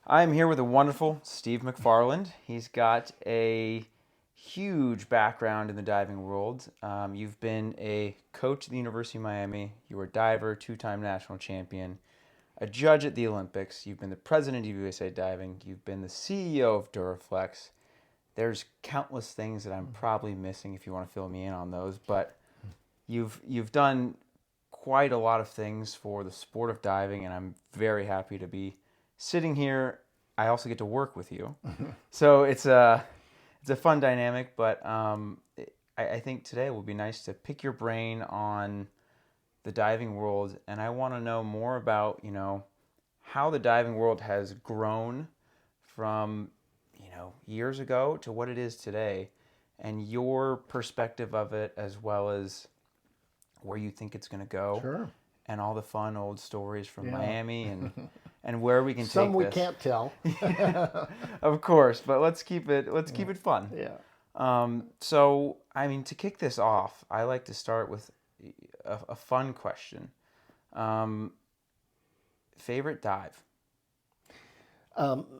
I'm here with a wonderful Steve McFarland. He's got a huge background in the diving world. You've been a coach at the University of Miami. You were a diver, two-time national champion, a judge at the Olympics. You've been the president of USA Diving. You've been the CEO of Duraflex. There's countless things that I'm probably missing if you want to fill me in on those, but you've done quite a lot of things for the sport of diving, and I'm very happy to be sitting here. I also get to work with you, so it's a fun dynamic. But I think today will be nice to pick your brain on the diving world, and I want to know more about how the diving world has grown from years ago to what it is today, and your perspective of it, as well as where you think it's going to go, Sure. and all the fun old stories from Yeah. Miami and where we can Some take we this. can't tell. Of course, but let's keep it fun. Yeah. So I mean, to kick this off, I like to start with a fun question. Um, Favorite dive?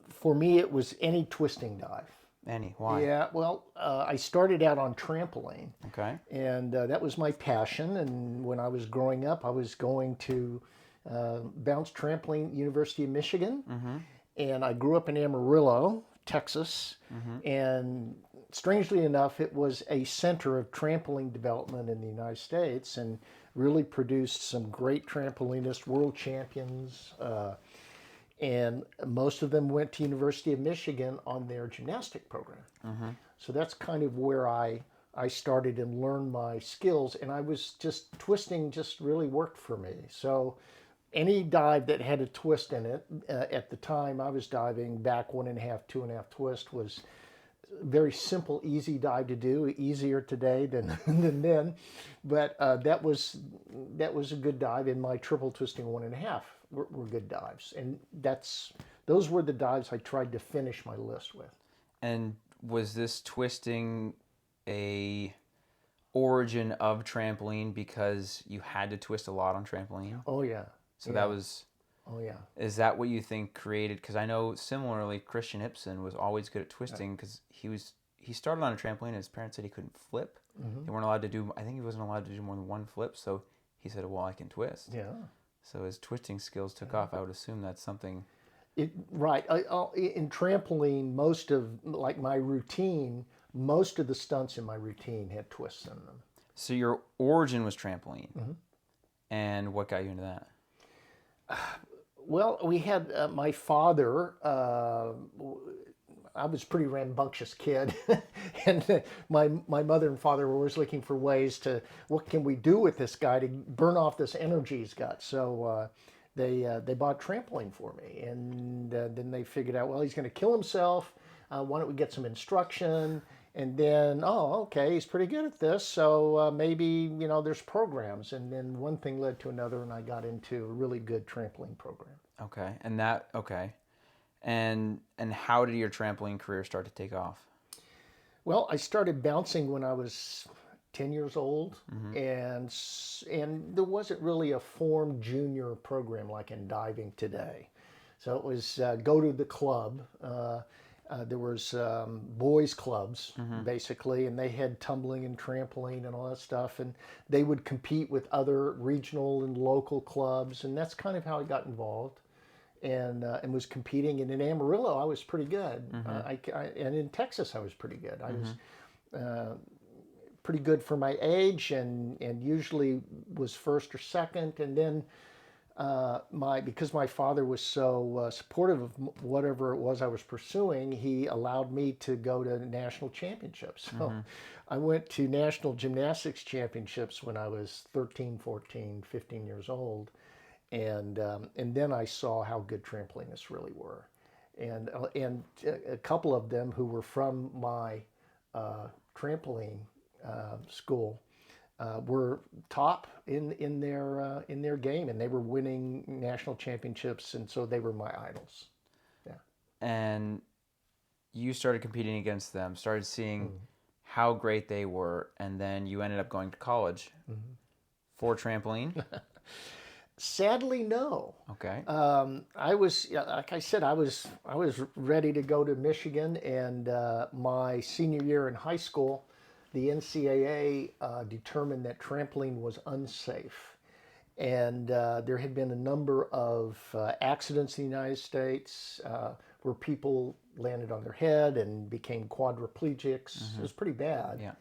For me, it was any twisting dive. Any? Why? Yeah, well, I started out on trampoline, Okay. and that was my passion. And when I was growing up, I was going to bounce trampoline, University of Michigan, and I grew up in Amarillo, Texas, and strangely enough, it was a center of trampoline development in the United States, and really produced some great trampolinists, world champions. And most of them went to University of Michigan on their gymnastic program. So that's kind of where I started and learned my skills, and I was just twisting just really worked for me. So any dive that had a twist in it, at the time I was diving back 1.5, 2.5 twist was a very simple, easy dive to do, easier today than than then, but that was a good dive. In my triple twisting 1.5 were good dives, and those were the dives I tried to finish my list with. And was this twisting a origin of trampoline because you had to twist a lot on trampoline? Oh yeah, So yeah. that was, Oh yeah. is that what you think created? Because I know similarly, Christian Ibsen was always good at twisting because he started on a trampoline and his parents said he couldn't flip. They weren't allowed to do, I think he wasn't allowed to do more than one flip. So he said, well, I can twist. Yeah. So his twisting skills took off. I would assume that's something. Right. In trampoline, most of like my routine, most of the stunts in my routine had twists in them. So your origin was trampoline. And what got you into that? Well, we had my father. I was a pretty rambunctious kid, and my mother and father were always looking for ways to what can we do with this guy to burn off this energy he's got. So they bought trampoline for me, and then they figured out, well, he's going to kill himself. Why don't we get some instruction? And then, oh, okay, he's pretty good at this, so maybe there's programs. And then one thing led to another, and I got into a really good trampoline program. Okay. Okay. And how did your trampoline career start to take off? Well, I started bouncing when I was 10 years old, and there wasn't really a formed junior program like in diving today. So it was go to the club. There was boys clubs basically, and they had tumbling and trampoline and all that stuff, and they would compete with other regional and local clubs, and that's kind of how I got involved. And was competing. And in Amarillo, I was pretty good. And in Texas, I was pretty good. I was pretty good for my age, and usually was first or second. And then because my father was so supportive of whatever it was I was pursuing, he allowed me to go to national championships. So I went to national gymnastics championships when I was 13, 14, 15 years old. And then I saw how good trampolinists really were, and a couple of them who were from my trampoline school were top in their game, and they were winning national championships, and so they were my idols. Yeah. And you started competing against them, started seeing how great they were, and then you ended up going to college for trampoline. Sadly, no. Okay. I was, yeah, like I said, I was ready to go to Michigan, and my senior year in high school, the NCAA determined that trampoline was unsafe, and there had been a number of accidents in the United States where people landed on their head and became quadriplegics. It was pretty bad. Yeah.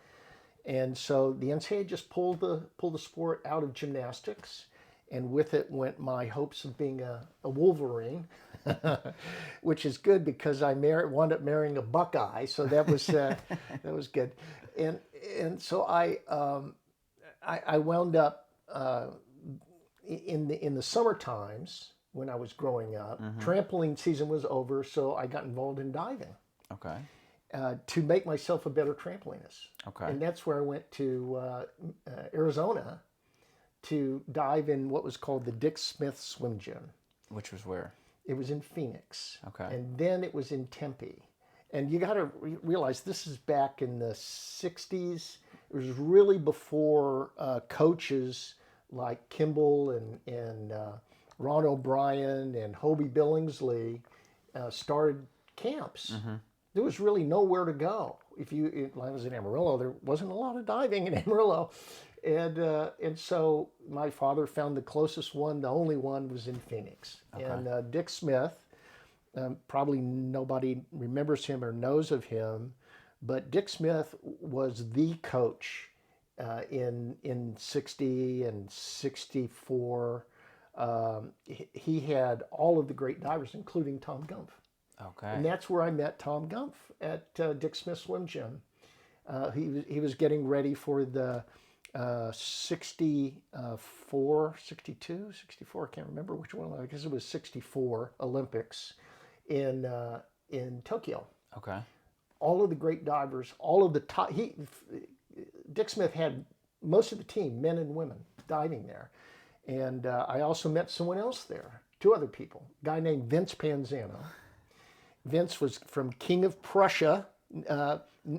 And so the NCAA just pulled the sport out of gymnastics, and with it went my hopes of being a Wolverine, which is good because I wound up marrying a Buckeye, so that was that was good. And so I wound up in the summer times when I was growing up. Trampoline season was over, so I got involved in diving. Okay. To make myself a better trampolinist. Okay. And that's where I went to Arizona to dive in what was called the Dick Smith Swim Gym. Which was where? It was in Phoenix. Okay. And then it was in Tempe. And you got to realize this is back in the 60s. It was really before coaches like Kimball and Ron O'Brien and Hobie Billingsley started camps. There was really nowhere to go. When I was in Amarillo, there wasn't a lot of diving in Amarillo, and so my father found the closest one. The only one was in Phoenix, and Dick Smith. Probably nobody remembers him or knows of him, but Dick Smith was the coach in '60 and '64. He had all of the great divers, including Tom Gumpf. Okay. And that's where I met Tom Gumpf at Dick Smith Swim Gym. He was getting ready for the 64, 62, 64, I can't remember which one. I guess it was 64 Olympics in Tokyo. Okay. All of the great divers, all of the top. Dick Smith had most of the team, men and women, diving there. And I also met someone else there, two other people. A guy named Vince Panzano. Vince was from King of Prussia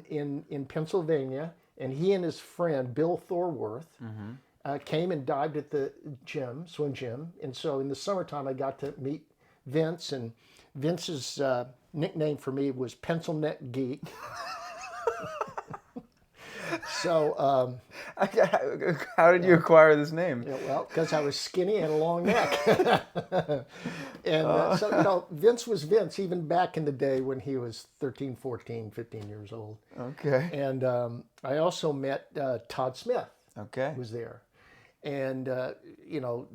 in Pennsylvania, and he and his friend Bill Thorworth came and dived at the swim gym. And so in the summertime, I got to meet Vince, and Vince's nickname for me was Pencil Neck Geek. So, how did you acquire this name? yeah, well, because I was skinny and a long neck. And so, Vince was Vince even back in the day when he was 13, 14, 15 years old. Okay. And I also met Todd Smith, Okay. who was there. And,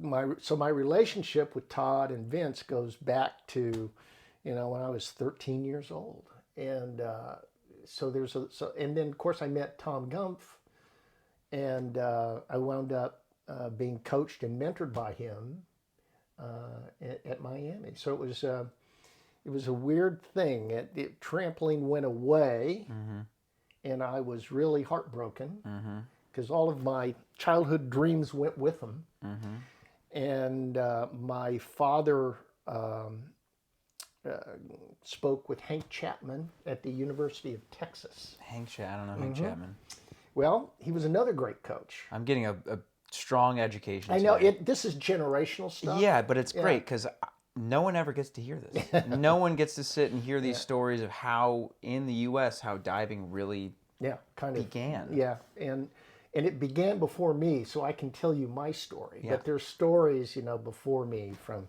my relationship with Todd and Vince goes back to, when I was 13 years old. And and then of course I met Tom Gumpf, and I wound up being coached and mentored by him at Miami. So it was a weird thing. Trampoline went away, and I was really heartbroken because all of my childhood dreams went with them. And my father spoke with Hank Chapman at the University of Texas. I don't know Hank Chapman. Well, he was another great coach. I'm getting a strong education. I know today. this is generational stuff. Yeah, but it's great because no one ever gets to hear this. No one gets to sit and hear these stories of how in the U.S. how diving really began. Yeah, and it began before me, so I can tell you my story. Yeah. But there's stories, before me from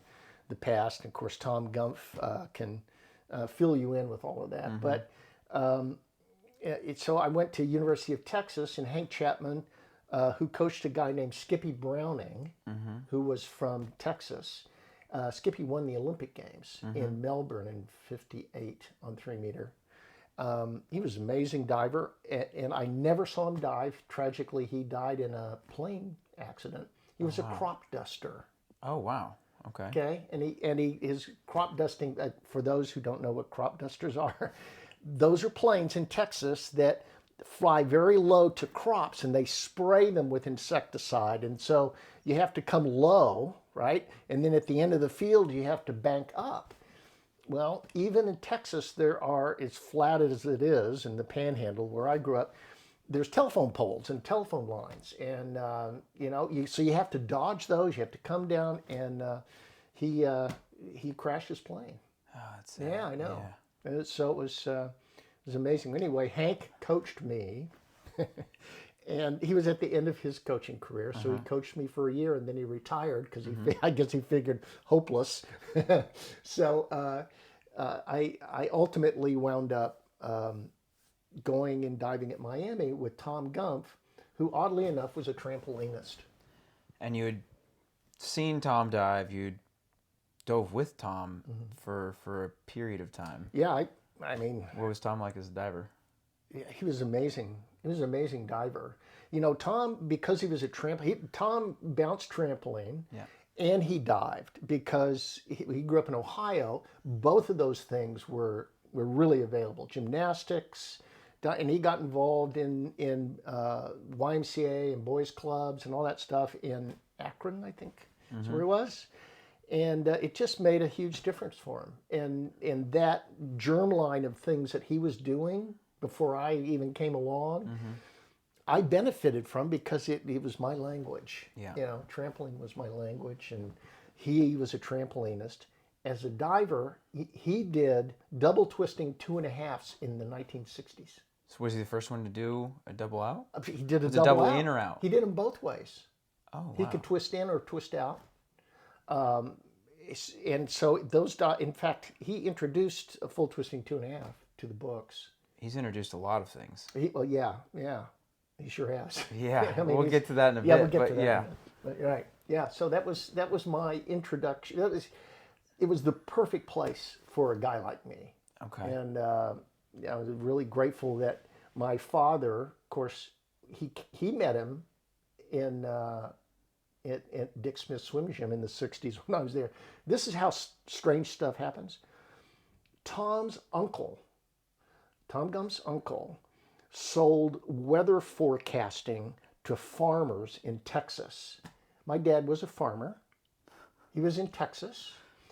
the past. And of course, Tom Gumpf can fill you in with all of that. But so I went to University of Texas, and Hank Chapman, who coached a guy named Skippy Browning, who was from Texas. Skippy won the Olympic Games in Melbourne in '58 on 3 meter. He was an amazing diver, and I never saw him dive. Tragically, he died in a plane accident. He was a crop duster. Oh, wow. Okay. Okay, and he is crop dusting. For those who don't know what crop dusters are, those are planes in Texas that fly very low to crops, and they spray them with insecticide. And so you have to come low, right? And then at the end of the field, you have to bank up. Well, even in Texas, as flat as it is in the Panhandle where I grew up, there's telephone poles and telephone lines, and so you have to dodge those. You have to come down, and he crashed his plane. Oh, that's sad. Yeah, I know. Yeah. And so it was amazing. Anyway, Hank coached me, and he was at the end of his coaching career. So he coached me for a year, and then he retired because I guess he figured hopeless. So I ultimately wound up going and diving at Miami with Tom Gumpf, who oddly enough was a trampolinist. And you had seen Tom dive. You'd dove with Tom for a period of time. Yeah, I mean, What was Tom like as a diver? yeah, he was amazing. He was an amazing diver. Tom, because he was Tom bounced trampoline. Yeah. And he dived because he grew up in Ohio. Both of those things were really available. Gymnastics, and he got involved in YMCA and boys clubs and all that stuff in Akron, I think, is where he was. And it just made a huge difference for him. And that germline of things that he was doing before I even came along, I benefited from because it was my language. Yeah. Trampoline was my language, and he was a trampolinist. As a diver, he did double twisting 2.5s in the 1960s. So was he the first one to do a double out? He did Was a it double out. in or out? He did them both ways. Oh, wow. He could twist in or twist out. And so in fact, he introduced a full twisting 2.5 to the books. He's introduced a lot of things. Yeah. He sure has. Yeah, I mean, we'll get to that in a bit. Yeah, we'll get to that. Yeah. But, right. Yeah. So that was my introduction. It was the perfect place for a guy like me. Okay. And I was really grateful that my father, of course, he met him in at Dick Smith Swim Gym in the '60s when I was there. This is how strange stuff happens. Tom Gumpf's uncle, sold weather forecasting to farmers in Texas. My dad was a farmer. He was in Texas,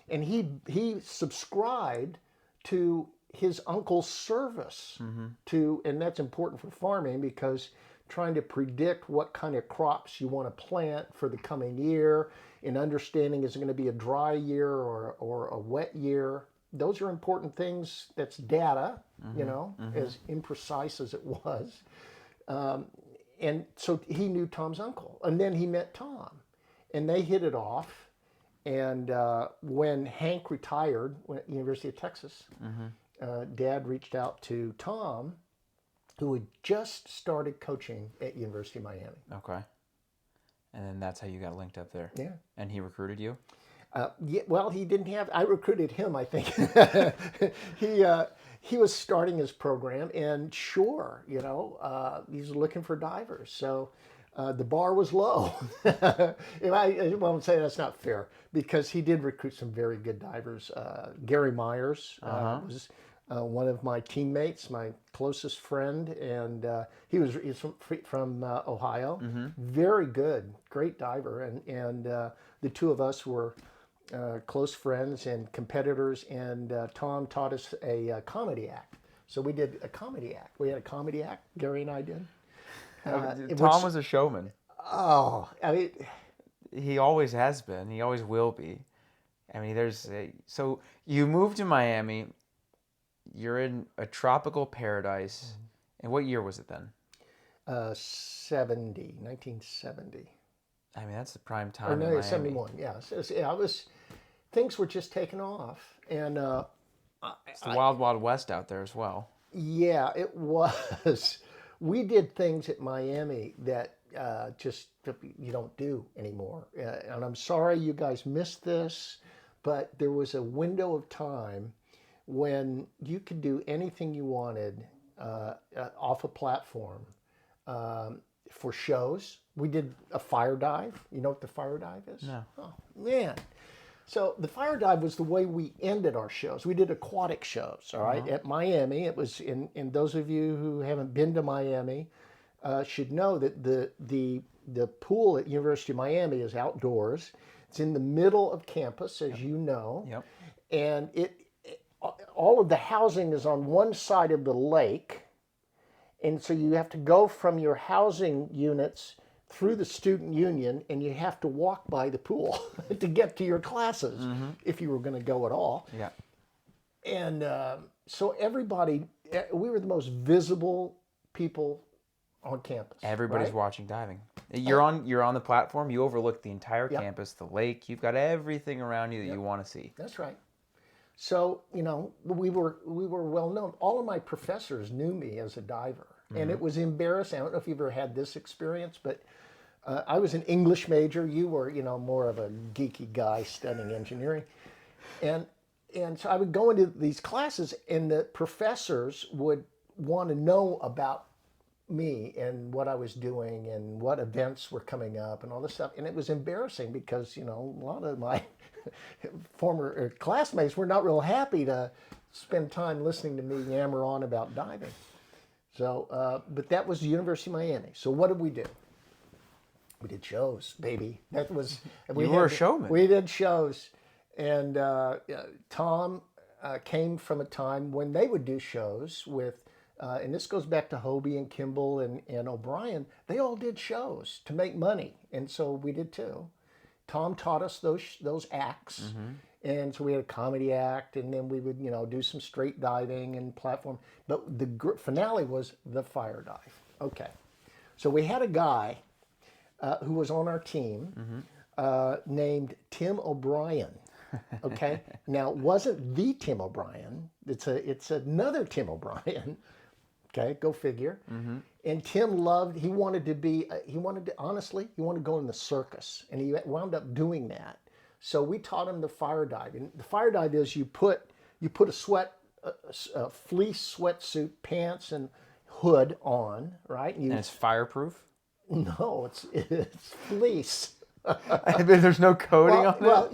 and he subscribed to his uncle's service and that's important for farming because trying to predict what kind of crops you want to plant for the coming year and understanding is it going to be a dry year or a wet year. Those are important things. That's data, as imprecise as it was. And so he knew Tom's uncle. And then he met Tom. And they hit it off. And when Hank retired at the University of Texas, Dad reached out to Tom, who had just started coaching at University of Miami. Okay. And then that's how you got linked up there. Yeah. And he recruited you? Yeah, well, he didn't have. I recruited him. I think he was starting his program, and sure, he's looking for divers. So the bar was low. I won't say that's not fair because he did recruit some very good divers. Gary Myers was one of my teammates, my closest friend, and he's from Ohio. Very good, great diver, and the two of us were close friends and competitors, and Tom taught us a comedy act. So we did a comedy act. We had a comedy act, Gary and I did. Tom was a showman. Oh, I mean, he always has been. He always will be. I mean, so you moved to Miami. You're in a tropical paradise. And what year was it then? 1970. I mean, that's the prime time. Or in no, Miami. 71. Yeah, things were just taking off, and it's the wild, wild west out there as well. Yeah, it was. We did things at Miami that just you don't do anymore, and I'm sorry you guys missed this, but there was a window of time when you could do anything you wanted off a platform for shows. We did a fire dive. You know what the fire dive is? No. Oh, man. So the fire dive was the way we ended our shows. We did aquatic shows, all right, at Miami. It was in those of you who haven't been to Miami should know that the pool at University of Miami is outdoors. It's in the middle of campus, as you know. Yep. And all of the housing is on one side of the lake, And so you have to go from your housing units through the student union, and you have to walk by the pool to get to your classes if you were going to go at all. Yeah. And so everybody, we were the most visible people on campus. Everybody's right? watching diving. You're on the platform. You overlook the entire Yep. campus, the lake. You've got everything around you that you want to see. That's right. So, we were well known. All of my professors knew me as a diver. And it was embarrassing. I don't know if you've ever had this experience, but I was an English major. You were, more of a geeky guy studying engineering. And so I would go into these classes, and the professors would want to know about me and what I was doing and what events were coming up and all this stuff. And it was embarrassing because, a lot of my former classmates were not real happy to spend time listening to me yammer on about diving. So, but that was the University of Miami. So what did we do? We did shows, baby. That was You were a showman. We did shows, and Tom came from a time when they would do shows with, and this goes back to Hobie and Kimball and O'Brien. They all did shows to make money, and so we did too. Tom taught us those acts, and so we had a comedy act, and then we would do some straight diving and platform. But the finale was the fire dive. Okay, so we had a guy who was on our team named Tim O'Brien. Okay, now it wasn't the Tim O'Brien. It's another Tim O'Brien. Okay, go figure. And Tim he wanted to go in the circus, and he wound up doing that. So we taught him the fire dive. And the fire dive is you put a fleece sweatsuit, pants, and hood on, right? And it's fireproof? No, it's fleece. There's no coating on it? Well,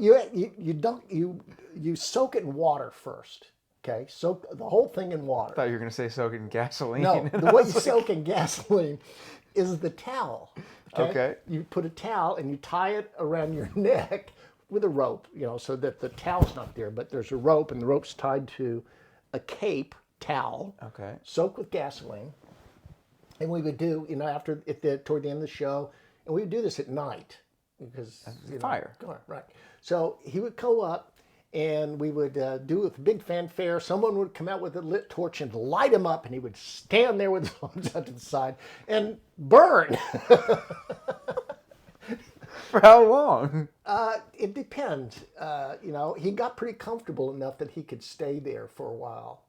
you soak it in water first. Okay, soak the whole thing in water. I thought you were going to say soak it in gasoline. No, the way you soak in gasoline is the towel. Okay. You put a towel and you tie it around your neck with a rope, so that the towel's not there, but there's a rope, and the rope's tied to a cape towel. Okay. Soaked with gasoline. And we would do, toward the end of the show, and we would do this at night because fire. Right. So he would go up, and we would do it with a big fanfare. Someone would come out with a lit torch and light him up, and he would stand there with his arms out to the side and burn. For how long? It depends. He got pretty comfortable enough that he could stay there for a while.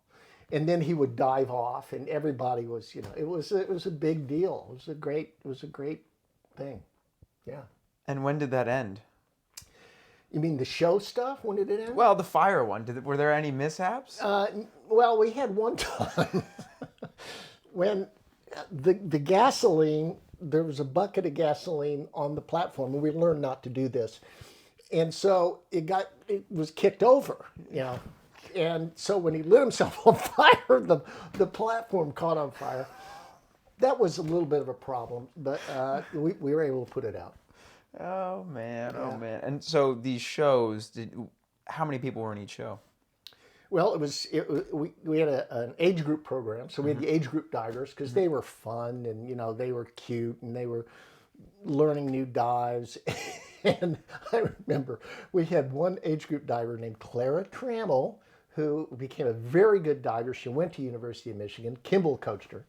And then he would dive off, and everybody was, it was a big deal. It was a great thing. Yeah. And when did that end? You mean the show stuff? When did it end? Well, the fire one. Were there any mishaps? Well, we had one time when the gasoline, there was a bucket of gasoline on the platform, and we learned not to do this. And so it was kicked over, And so when he lit himself on fire, the platform caught on fire. That was a little bit of a problem, but we were able to put it out. Oh man, oh man! And so these shows, how many people were in each show? Well, we had an age group program, so we had the age group divers because they were fun and they were cute and they were learning new dives. And I remember we had one age group diver named Clara Trammell who became a very good diver. She went to University of Michigan. Kimball coached her,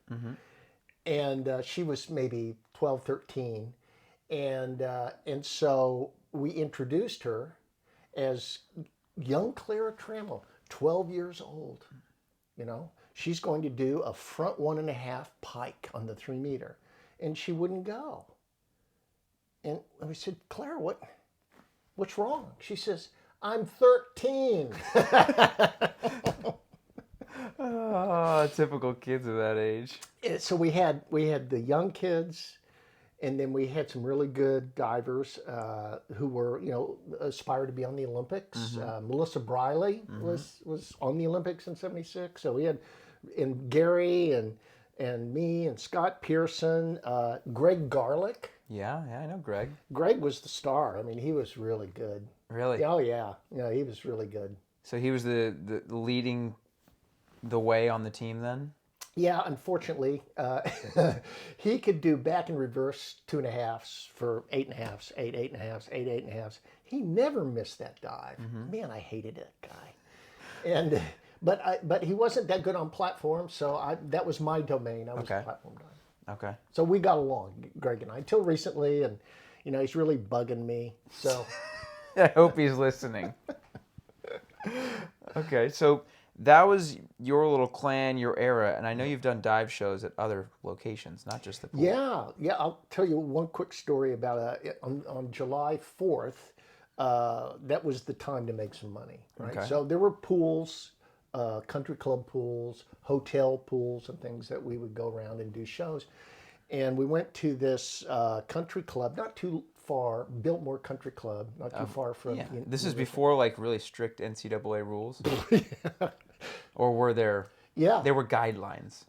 and she was maybe 12, 13. And so we introduced her as young Clara Trammell, 12 years old. She's going to do a front 1.5 pike on the 3 meter, and she wouldn't go. And we said, Clara, what's wrong? She says, I'm 13. Oh, typical kids of that age. So we had the young kids. And then we had some really good divers who were, aspired to be on the Olympics. Melissa Briley was on the Olympics in '76. So we had, and Gary and me and Scott Pearson, Greg Garlick. Yeah, I know Greg. Greg was the star. I mean, he was really good. Really? Oh yeah, he was really good. So he was the leading the way on the team then? Yeah, unfortunately, he could do back and reverse 2.5s for 8.5s, eight and a halves, eight and a halves. He never missed that dive. Man, I hated that guy. And but he wasn't that good on platform, so that was my domain. I was a Okay. platform guy. Okay. So we got along, Greg and I, until recently, and he's really bugging me. So I hope he's listening. Okay, so that was your little clan, your era, and I know you've done dive shows at other locations, not just the pool. yeah, I'll tell you one quick story about on July 4th. That was the time to make some money, right? Okay. So there were pools, country club pools, hotel pools, and things that we would go around and do shows. And we went to this country club, not too far, Biltmore Country Club, not too far from. Yeah. This is before like really strict NCAA rules, or were there? Yeah. There were guidelines.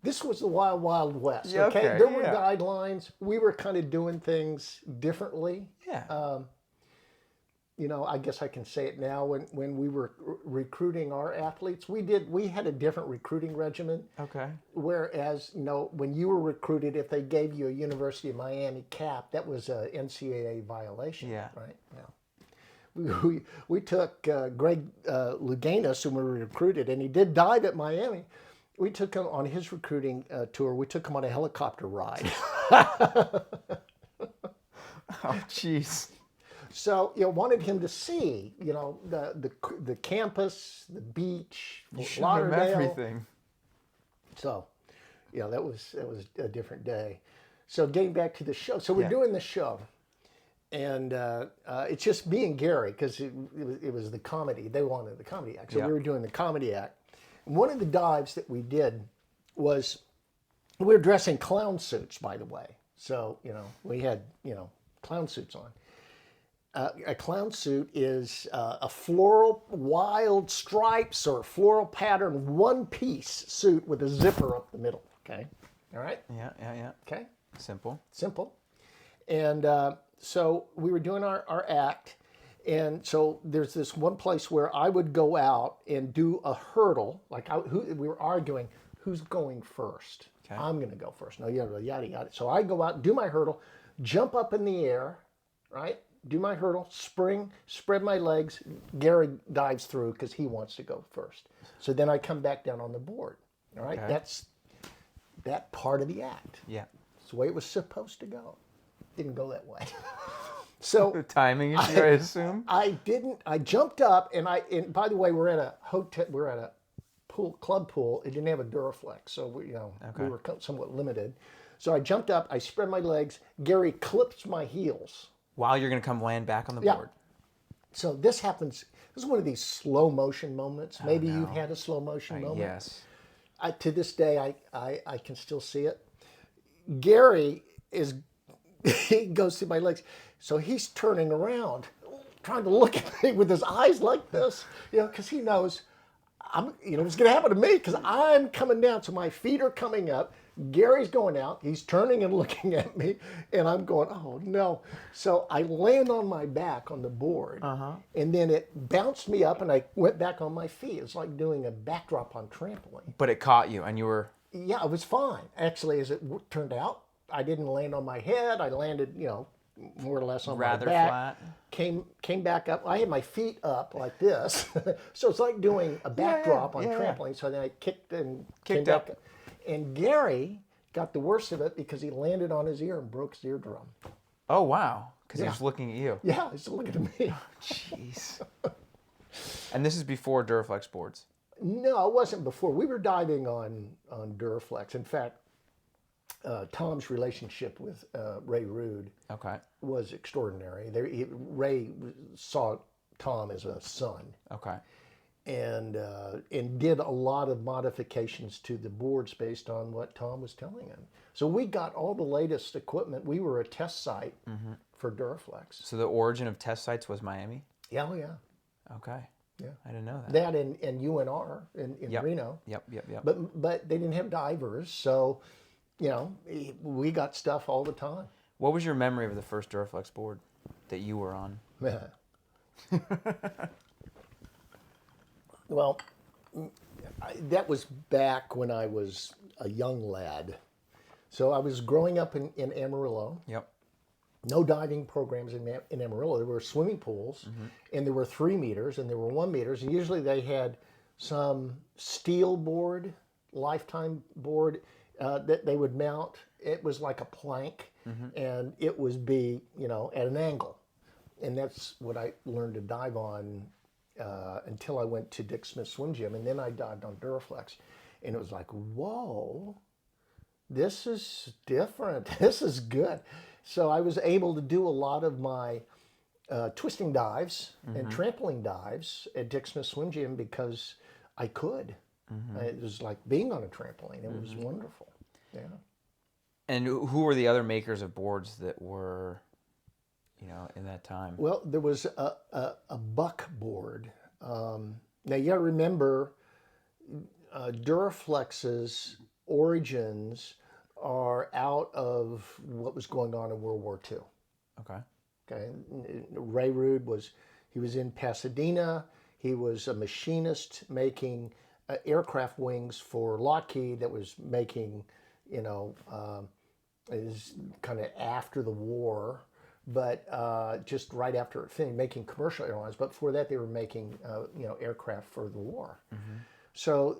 This was the Wild Wild West. Yeah, Okay, okay, there were yeah. guidelines. We were kind of doing things differently. Yeah. I guess I can say it now. When we were recruiting our athletes, we had a different recruiting regimen. Okay. Whereas, when you were recruited, if they gave you a University of Miami cap, that was a NCAA violation. Yeah. Right. Yeah. We took Greg Louganis, whom we recruited, and he did dive at Miami. We took him on his recruiting tour. We took him on a helicopter ride. Oh, jeez. So, wanted him to see, the campus, the beach, You Fort showed him Lauderdale. everything. So, that was a different day. So, getting back to the show. So, we're Yeah. doing the show. And it's just me and Gary, because it was the comedy. They wanted the comedy act. So, Yeah. we were doing the comedy act. And one of the dives that we did was, we were dressing clown suits, by the way. So, we had, clown suits on. A clown suit is a floral, wild stripes or floral pattern, one-piece suit with a zipper up the middle. Okay, all right. Yeah. Okay, Simple. simple. And so we were doing our act, and so there's this one place where I would go out and do a hurdle. Like we were arguing who's going first. Okay. I'm going to go first. No, yada yada. So I go out, do my hurdle, jump up in the air, right? Do my hurdle, spring, spread my legs. Gary dives through because he wants to go first. So then I come back down on the board. All right, Okay. that's that part of the act. Yeah. It's the way it was supposed to go. Didn't go that way. So The timing issue, I assume. I didn't. I jumped up, and by the way, we're at a hotel. We're at a club pool. It didn't have a Duraflex, so we were somewhat limited. So I jumped up. I spread my legs. Gary clips my heels. While you're going to come land back on the Yeah. board. So this happens. This is one of these slow motion moments. Maybe you've had a slow motion moment. Yes. To this day, I can still see it. Gary he goes through my legs, so he's turning around, trying to look at me with his eyes like this, because he knows it's going to happen to me because I'm coming down. So my feet are coming up. Gary's going out. He's turning and looking at me, and I'm going, oh no. So I land on my back on the board, and then it bounced me up, and I went back on my feet. It's like doing a backdrop on trampoline. But it caught you, and you were. Yeah, it was fine. Actually, as it turned out, I didn't land on my head. I landed, more or less on Rather my back. flat. Came back up. I had my feet up like this, so it's like doing a backdrop on trampoline. So then I kicked and came up. back. And Gary got the worst of it because he landed on his ear and broke his eardrum. Oh, wow. Because he Yeah. was looking at you. Yeah, he's looking at me. Jeez. And this is before Duraflex boards. No, it wasn't before. We were diving on Duraflex. In fact, Tom's relationship with Ray Rude Okay. was extraordinary. Ray saw Tom as a son, Okay. and did a lot of modifications to the boards based on what Tom was telling him. So we got all the latest equipment. We were a test site for Duraflex. So the origin of test sites was Miami? Yeah, oh yeah. Okay. Yeah. I didn't know that. That and UNR in Yep. Reno. Yep. But they didn't have divers, so we got stuff all the time. What was your memory of the first Duraflex board that you were on? Well, that was back when I was a young lad. So I was growing up in Amarillo. Yep. No diving programs in Amarillo. There were swimming pools, and there were 3 meters, and there were 1 meters, and usually they had some steel board, lifetime board that they would mount. It was like a plank, and it would be at an angle, and that's what I learned to dive on until I went to Dick Smith Swim Gym, and then I dived on Duraflex, and it was like, whoa, this is different. This is good. So I was able to do a lot of my twisting dives and trampoline dives at Dick Smith Swim Gym because I could. It was like being on a trampoline. It was wonderful. Yeah. And who were the other makers of boards that were, in that time? Well, there was a buck board. Now you got to remember, Duraflex's origins are out of what was going on in World War II. Okay. Okay. Ray Rood was in Pasadena. He was a machinist making aircraft wings for Lockheed that was making, it was kind of after the war, but just right after it finished, making commercial airlines. But before that, they were making, aircraft for the war. So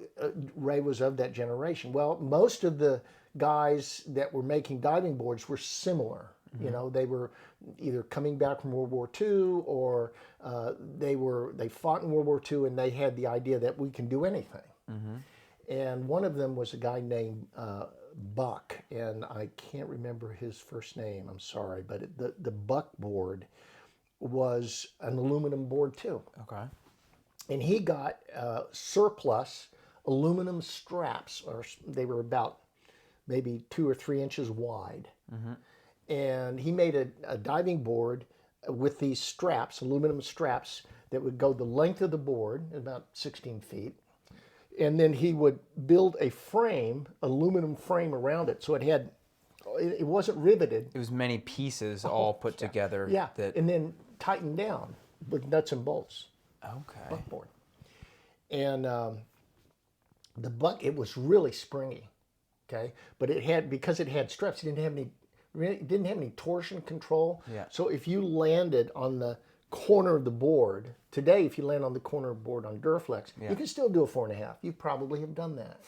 Ray was of that generation. Well, most of the guys that were making diving boards were similar. They were either coming back from World War II or they fought in World War II, and they had the idea that we can do anything. And one of them was a guy named Buck, and I can't remember his first name. I'm sorry, but the Buck board was an aluminum board too. Okay. And he got surplus aluminum straps, or they were about maybe 2 or 3 inches wide. And he made a diving board with these straps, aluminum straps, that would go the length of the board, about 16 feet. And then he would build a frame, aluminum frame around it. So it wasn't riveted. It was many pieces all put together. Yeah, and then tightened down with nuts and bolts. Okay. Buckboard. And the buck, it was really springy. Okay, but because it had straps, it didn't have any torsion control. Yeah. So if you landed on the corner of the board today, if you land on the corner of the board on Duraflex, you can still do a 4.5. You probably have done that.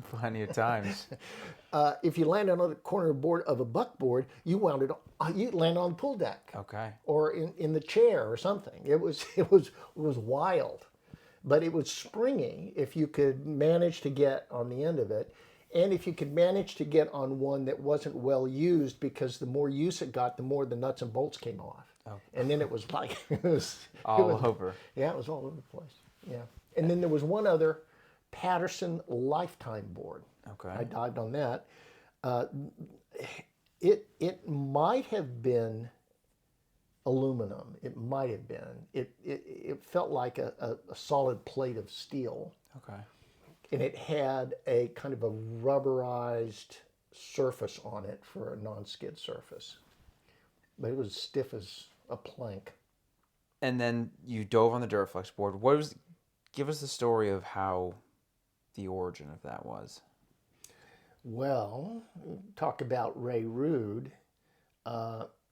Plenty of times. If you landed on the corner of the board of a buck board, you land on the pool deck. Okay. Or in the chair or something. It was wild, but it was springy if you could manage to get on the end of it. And if you could manage to get on one that wasn't well used, because the more use it got, the more the nuts and bolts came off. Oh. And then it was like, over. Yeah, it was all over the place. Yeah. And then there was one other Patterson Lifetime board. Okay. I dived on that. It might have been aluminum. It might have been. It felt like a solid plate of steel. Okay. And it had a kind of a rubberized surface on it for a non-skid surface. But it was stiff as a plank. And then you dove on the Duraflex board. Give us the story of how the origin of that was. Well, talk about Ray Rood.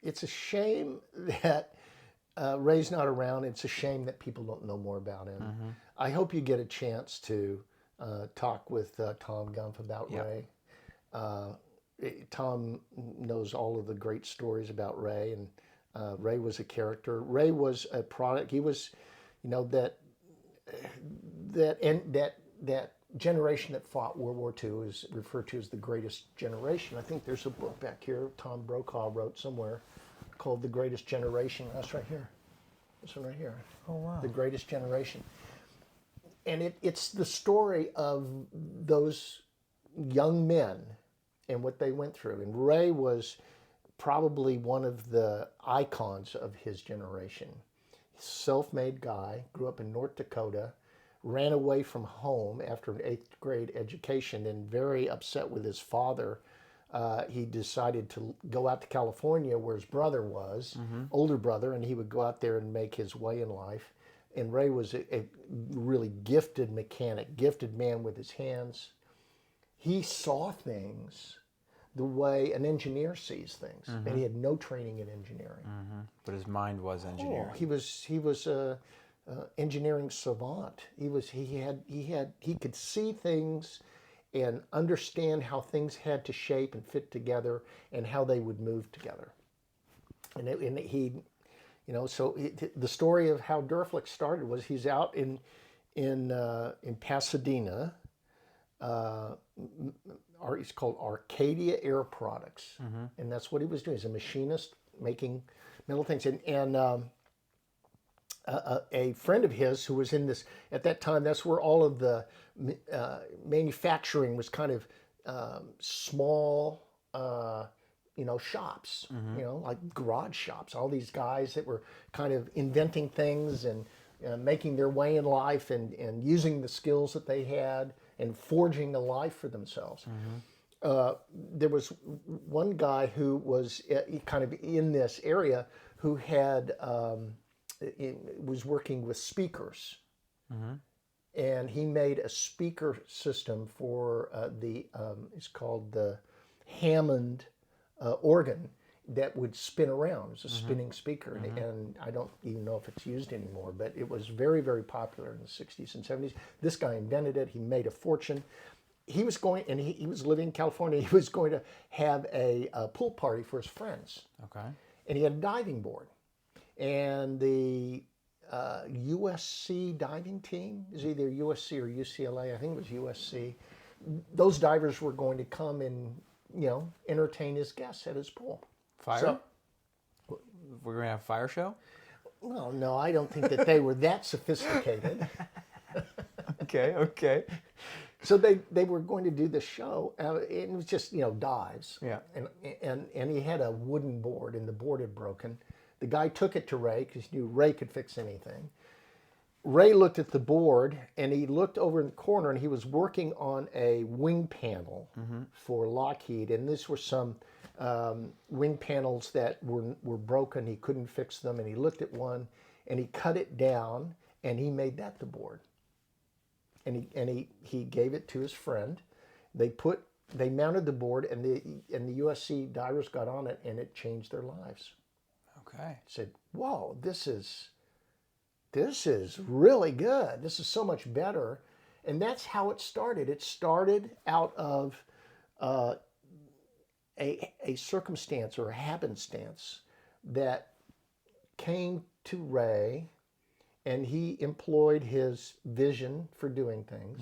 It's a shame that Ray's not around. It's a shame that people don't know more about him. I hope you get a chance to talk with Tom Gumpf about Ray. Tom knows all of the great stories about Ray, and Ray was a character. Ray was a product. He was, that generation that fought World War II is referred to as the greatest generation. I think there's a book back here Tom Brokaw wrote somewhere called The Greatest Generation. That's right here. This one right here. Oh, wow. The Greatest Generation. And it's the story of those young men and what they went through. And Ray was probably one of the icons of his generation. Self-made guy, grew up in North Dakota, ran away from home after an 8th grade education, and very upset with his father. He decided to go out to California where his brother was, older brother, and he would go out there and make his way in life. and Ray was a really gifted mechanic, gifted man with his hands. He saw things the way an engineer sees things, and he had no training in engineering. But his mind was engineering. Oh, he was a engineering savant. He could see things and understand how things had to shape and fit together and how they would move together. And he, so the story of how Duraflex started was he's out in Pasadena. It's called Arcadia Air Products, and that's what he was doing. He's a machinist making metal things, and a friend of his who was in this at that time. That's where all of the manufacturing was kind of small, shops, like garage shops. All these guys that were kind of inventing things and making their way in life and using the skills that they had and forging a life for themselves. There was one guy who was kind of in this area who had was working with speakers, and he made a speaker system for it's called the Hammond organ that would spin around. It was a spinning speaker, and I don't even know if it's used anymore, but it was very, very popular in the 60s and 70s. This guy invented it. He made a fortune. He was going, and he was living in California. He was going to have a pool party for his friends. Okay. And he had a diving board. And the USC diving team, is either USC or UCLA, I think it was USC, those divers were going to come and, entertain his guests at his pool. Fire? So, we're going to have a fire show? well, no, I don't think that they were that sophisticated. Okay. So they were going to do the show. It was just, dives. Yeah. And he had a wooden board, and the board had broken. The guy took it to Ray because he knew Ray could fix anything. Ray looked at the board, and he looked over in the corner, and he was working on a wing panel for Lockheed. And these were some wing panels that were broken. He couldn't fix them, and he looked at one, and he cut it down, and he made that the board. And he gave it to his friend. They mounted the board, and the USC divers got on it, and it changed their lives. Okay. Said, "Whoa, this is really good. This is so much better," and that's how it started. It started out of a circumstance or a happenstance that came to Ray, and he employed his vision for doing things.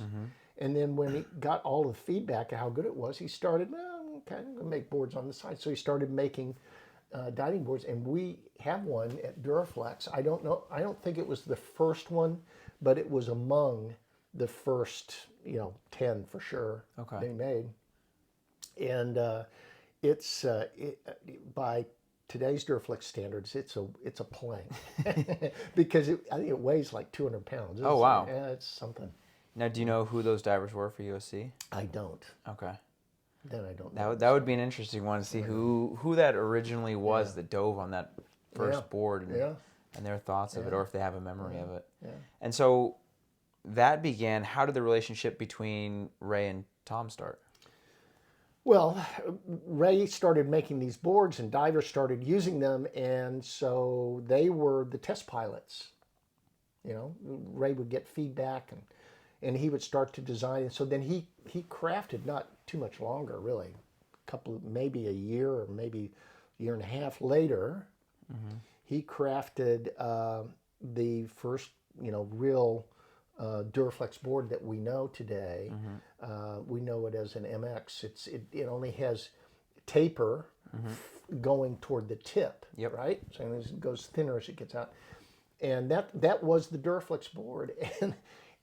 And then when he got all the feedback of how good it was, he started, I'm going to make boards on the side. So he started making diving boards, and we have one at Duraflex. I don't think it was the first one, but it was among the first 10 for sure. Okay. They made. And it's by today's Duraflex standards, it's a plane because I think it weighs like 200 pounds. Oh, wow. Yeah, it's something. Now, do you know who those divers were for USC? I don't. Okay. Then I don't know. That would be an interesting one to see who that originally was that dove on that first board and their thoughts of it, or if they have a memory of it. Yeah. And so that began. How did the relationship between Ray and Tom start? Well, Ray started making these boards, and divers started using them, and so they were the test pilots. Ray would get feedback, and he would start to design. And so then he crafted, not too much longer, really, maybe a year or maybe a year and a half later, he crafted the first, real Duraflex board that we know today. We know it as an MX. It only has taper going toward the tip, right? So it goes thinner as it gets out. And that was the Duraflex board.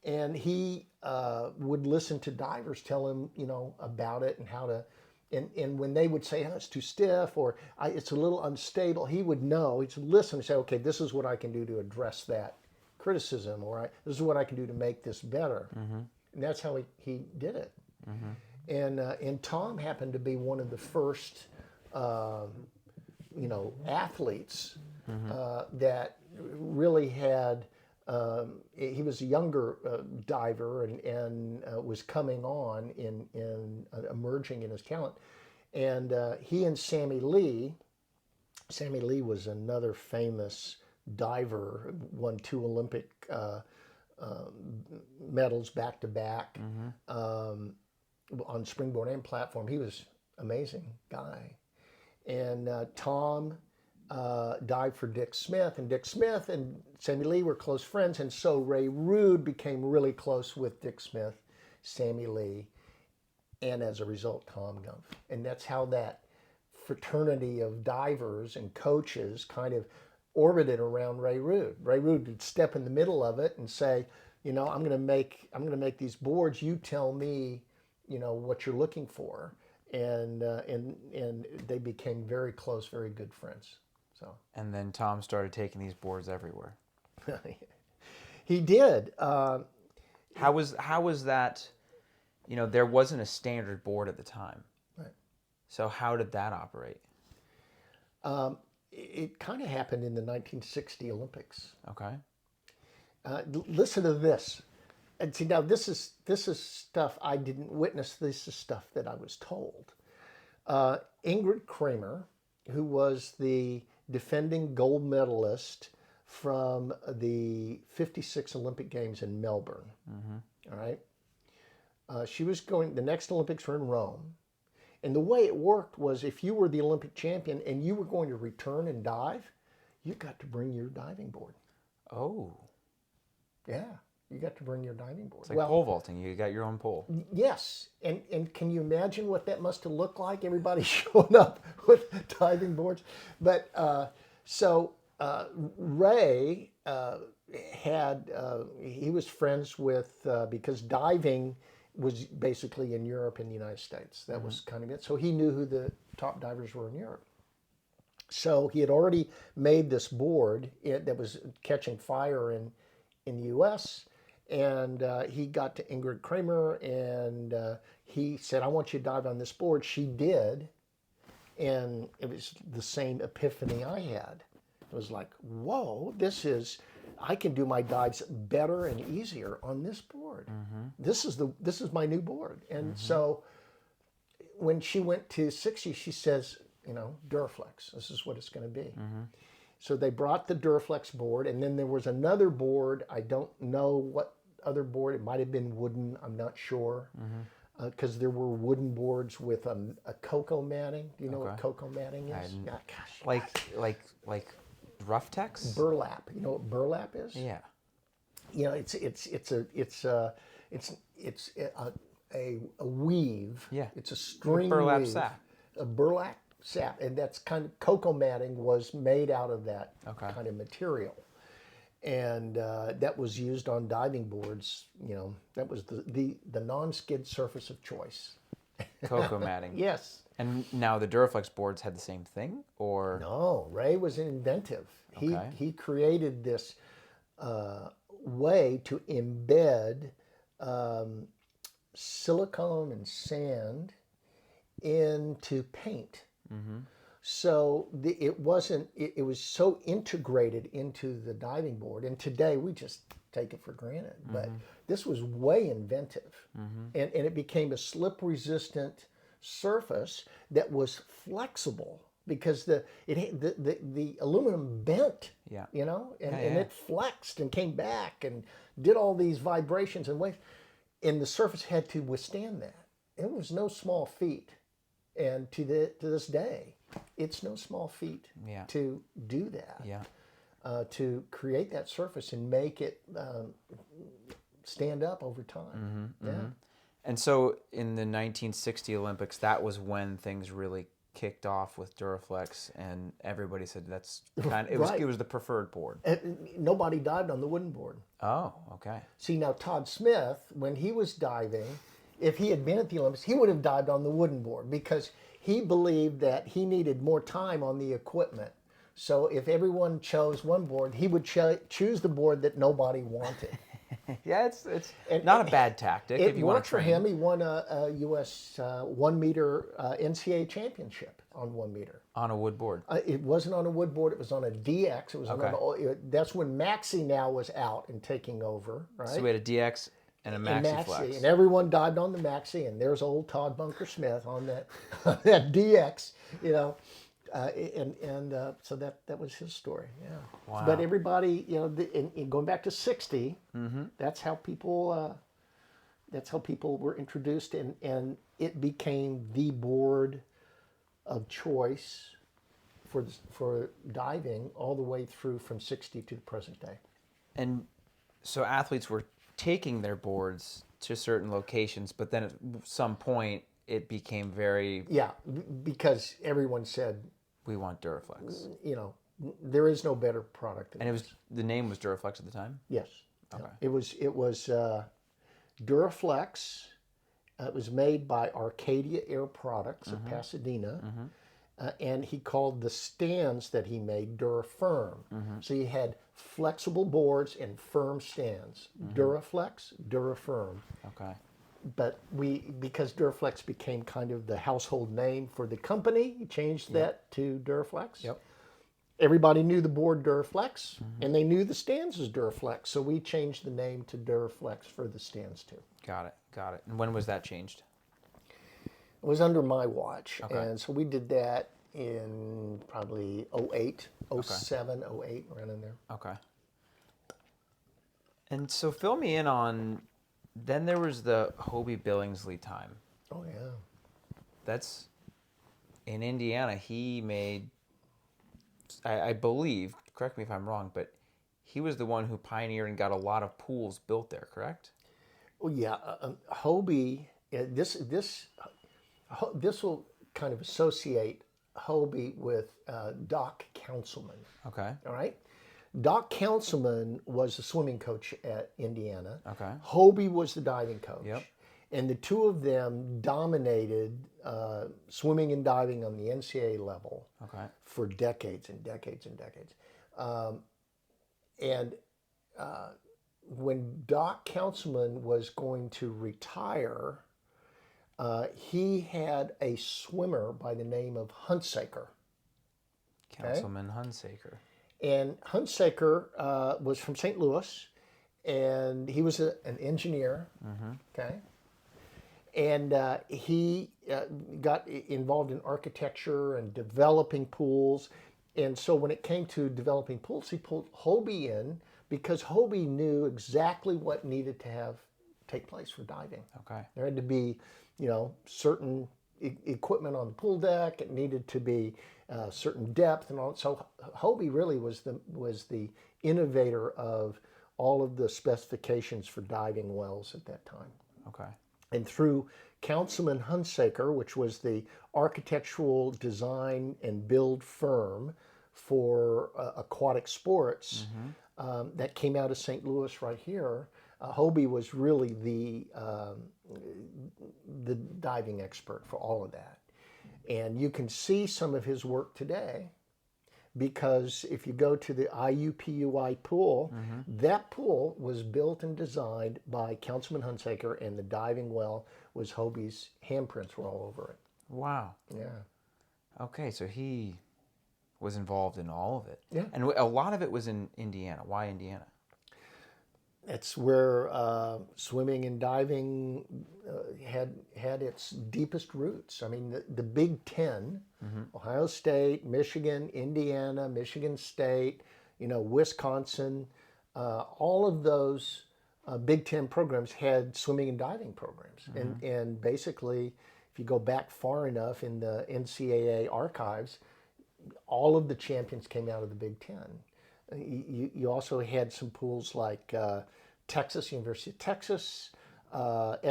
And he would listen to divers tell him, about it and how to, and when they would say, it's too stiff or it's a little unstable, he would know. He'd listen and say, okay, this is what I can do to address that criticism, or this is what I can do to make this better. And that's how he did it. And Tom happened to be one of the first, athletes that really had he was a younger diver and was coming on in emerging in his talent. And he and Sammy Lee was another famous diver, won 2 Olympic medals back to back on springboard and platform. He was amazing guy. And Tom dived for Dick Smith, and Dick Smith and Sammy Lee were close friends, and so Ray Rood became really close with Dick Smith, Sammy Lee, and as a result, Tom Gumpf. And that's how that fraternity of divers and coaches kind of orbited around Ray Rood. Ray Rood would step in the middle of it and say, I'm going to make these boards. You tell me, what you're looking for, and they became very close, very good friends. So. And then Tom started taking these boards everywhere. He did. How was that? There wasn't a standard board at the time. Right. So how did that operate? It kind of happened in the 1960 Olympics. Okay. Listen to this. And see, now this is stuff I didn't witness. This is stuff that I was told. Ingrid Kramer, who was the defending gold medalist from the 56 Olympic Games in Melbourne. Mm-hmm. All right. She was going, the next Olympics were in Rome. And the way it worked was if you were the Olympic champion and you were going to return and dive, you got to bring your diving board. Oh. Yeah, you got to bring your diving board. It's like pole vaulting. You got your own pole. Yes. And can you imagine what that must have looked like? Everybody showing up with diving boards. But Ray he was friends with, because diving was basically in Europe and the United States. That was kind of it. So he knew who the top divers were in Europe. So he had already made this board that was catching fire in the U.S., and he got to Ingrid Kramer, and he said, I want you to dive on this board. She did, and it was the same epiphany I had. It was like, whoa, I can do my dives better and easier on this board. Mm-hmm. This is my new board. And so when she went to 60, she says, Duraflex, this is what it's going to be. Mm-hmm. So they brought the Duraflex board, and then there was another board. I don't know what other board. It might have been wooden. I'm not sure. Because there were wooden boards with a cocoa matting. Do you know what cocoa matting is? Like rough text? Burlap. You know what burlap is? Yeah. It's a weave. Yeah. It's a string burlap weave. sap. A burlap sap, and that's kind of cocoa matting was made out of that kind of material, and that was used on diving boards. That was the non-skid surface of choice. Cocoa matting. Yes. And now the Duraflex boards had the same thing, or no? Ray was inventive. Okay. He created this way to embed silicone and sand into paint. Mm-hmm. So it was so integrated into the diving board, and today we just take it for granted. Mm-hmm. But this was way inventive, and it became a slip-resistant surface that was flexible because the aluminum bent, and it flexed and came back and did all these vibrations and waves, and the surface had to withstand that. It was no small feat. And to this day, it's no small feat to do that. Yeah. To create that surface and make it stand up over time. Yeah. And so in the 1960 Olympics, that was when things really kicked off with Duraflex, and everybody said that's kind of, it was the preferred board. And nobody dived on the wooden board. Oh, okay. See, now Todd Smith, when he was diving, if he had been at the Olympics, he would have dived on the wooden board because he believed that he needed more time on the equipment. So if everyone chose one board, he would choose the board that nobody wanted. Yeah, it's And not a bad tactic if it you want worked to for train. him. He won a U.S. 1 meter NCAA championship on 1 meter. On a wood board. It wasn't on a wood board. It was on a DX. It was Okay. that's when Maxi now was out and taking over, right? So we had a DX and a Maxi Flex. And everyone dived on the Maxi, and there's old Todd Bunker Smith on that that DX, you know, so that was his story. Yeah. Wow. But everybody, you know, and going back to '60, that's how people were introduced, and it became the board of choice for diving all the way through from '60 to the present day. And so athletes were taking their boards to certain locations, but then at some point it became very, Yeah, because everyone said, we want Duraflex. you know, there is no better product than And it was, the name was Duraflex at the time? yes. Okay. It was Duraflex. It was made by Arcadia Air Products of Pasadena. And he called the stands that he made Durafirm. So you had flexible boards and firm stands. Duraflex, Durafirm. Okay. But because Duraflex became kind of the household name for the company, he changed that to Duraflex. Yep. Everybody knew the board Duraflex, and they knew the stands as Duraflex. So we changed the name to Duraflex for the stands too. Got it. Got it. And when was that changed? It was under my watch. Okay. And so we did that in probably 08, 07, 08, around in there. Okay. And so fill me in on, then there was the Hobie Billingsley time. Oh, yeah. That's in Indiana. He made, I believe, correct me if I'm wrong, but he was the one who pioneered and got a lot of pools built there, correct? Well, yeah. Hobie, this will kind of associate Hobie with Doc Councilman. Okay. All right. Doc Councilman was the swimming coach at Indiana. Okay. Hobie was the diving coach. Yep. And the two of them dominated swimming and diving on the NCAA level Okay. for decades and decades and decades. When Doc Councilman was going to retire, he had a swimmer by the name of Huntsaker. Councilman Hunsaker. And Huntsaker was from St. Louis, and he was an engineer. Okay. And he got involved in architecture and developing pools. And so when it came to developing pools, he pulled Hobie in because Hobie knew exactly what needed to take place for diving. Okay. There had to be, certain equipment on the pool deck. It needed to be certain depth and all. So Hobie really was the innovator of all of the specifications for diving wells at that time. Okay. And through Councilman Hunsaker, which was the architectural design and build firm for aquatic sports that came out of St. Louis right here, Hobie was really the diving expert for all of that. And you can see some of his work today because if you go to the IUPUI pool, that pool was built and designed by Councilman Hunsaker, and the diving well was Hobie's handprints were all over it. Wow. Yeah. Okay, so he was involved in all of it. Yeah. And a lot of it was in Indiana. Why Indiana? It's where swimming and diving had its deepest roots. I mean, the Big Ten, Ohio State, Michigan, Indiana, Michigan State, Wisconsin, all of those Big Ten programs had swimming and diving programs. And basically, if you go back far enough in the NCAA archives, all of the champions came out of the Big Ten. You also had some pools like Texas, University of Texas,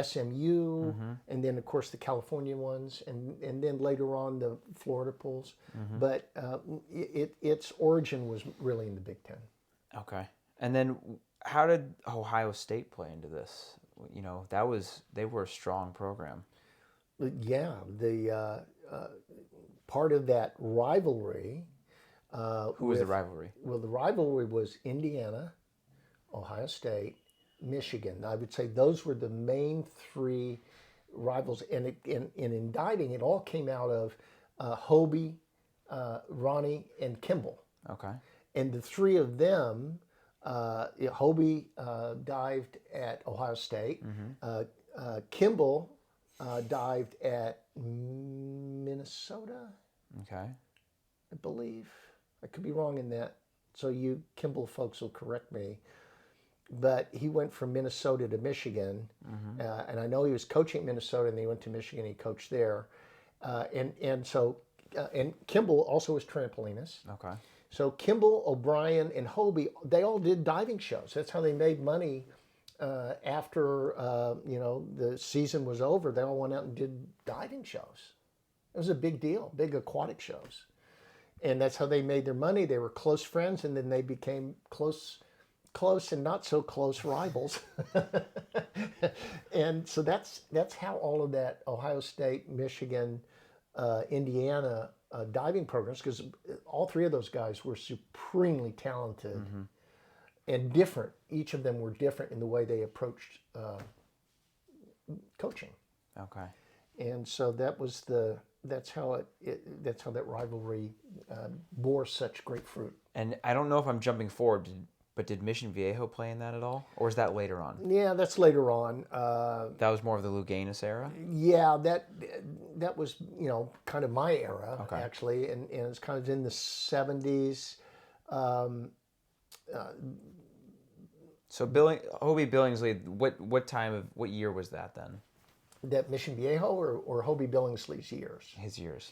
SMU, and then of course the California ones, and then later on the Florida pools. But its origin was really in the Big Ten. Okay. And then how did Ohio State play into this? They were a strong program. Yeah, the part of that rivalry. Who was the rivalry? Well, the rivalry was Indiana, Ohio State, Michigan. I would say those were the main three rivals. And in diving, it all came out of Hobie, Ronnie, and Kimball. Okay. And the three of them, Hobie dived at Ohio State. Kimball dived at Minnesota, Okay. I believe. I could be wrong in that. So you Kimball folks will correct me. But he went from Minnesota to Michigan, and I know he was coaching at Minnesota, and then he went to Michigan. He coached there, and Kimball also was trampolinist. Okay. So Kimball, O'Brien, and Hobie, they all did diving shows. That's how they made money after the season was over. They all went out and did diving shows. It was a big deal, big aquatic shows, and that's how they made their money. They were close friends, and then they became close and not so close rivals. And so that's how all of that Ohio State, Michigan, Indiana diving programs, because all three of those guys were supremely talented and different. Each of them were different in the way they approached coaching. Okay. And so that's how that rivalry bore such great fruit. And I don't know if I'm jumping forward, but did Mission Viejo play in that at all, or was that later on? Yeah, that's later on. That was more of the Luganus era. Yeah, that was kind of my era actually, and it's kind of in the 70s. So Hobie Billingsley, what year was that then? That Mission Viejo or Hobie Billingsley's years? His years.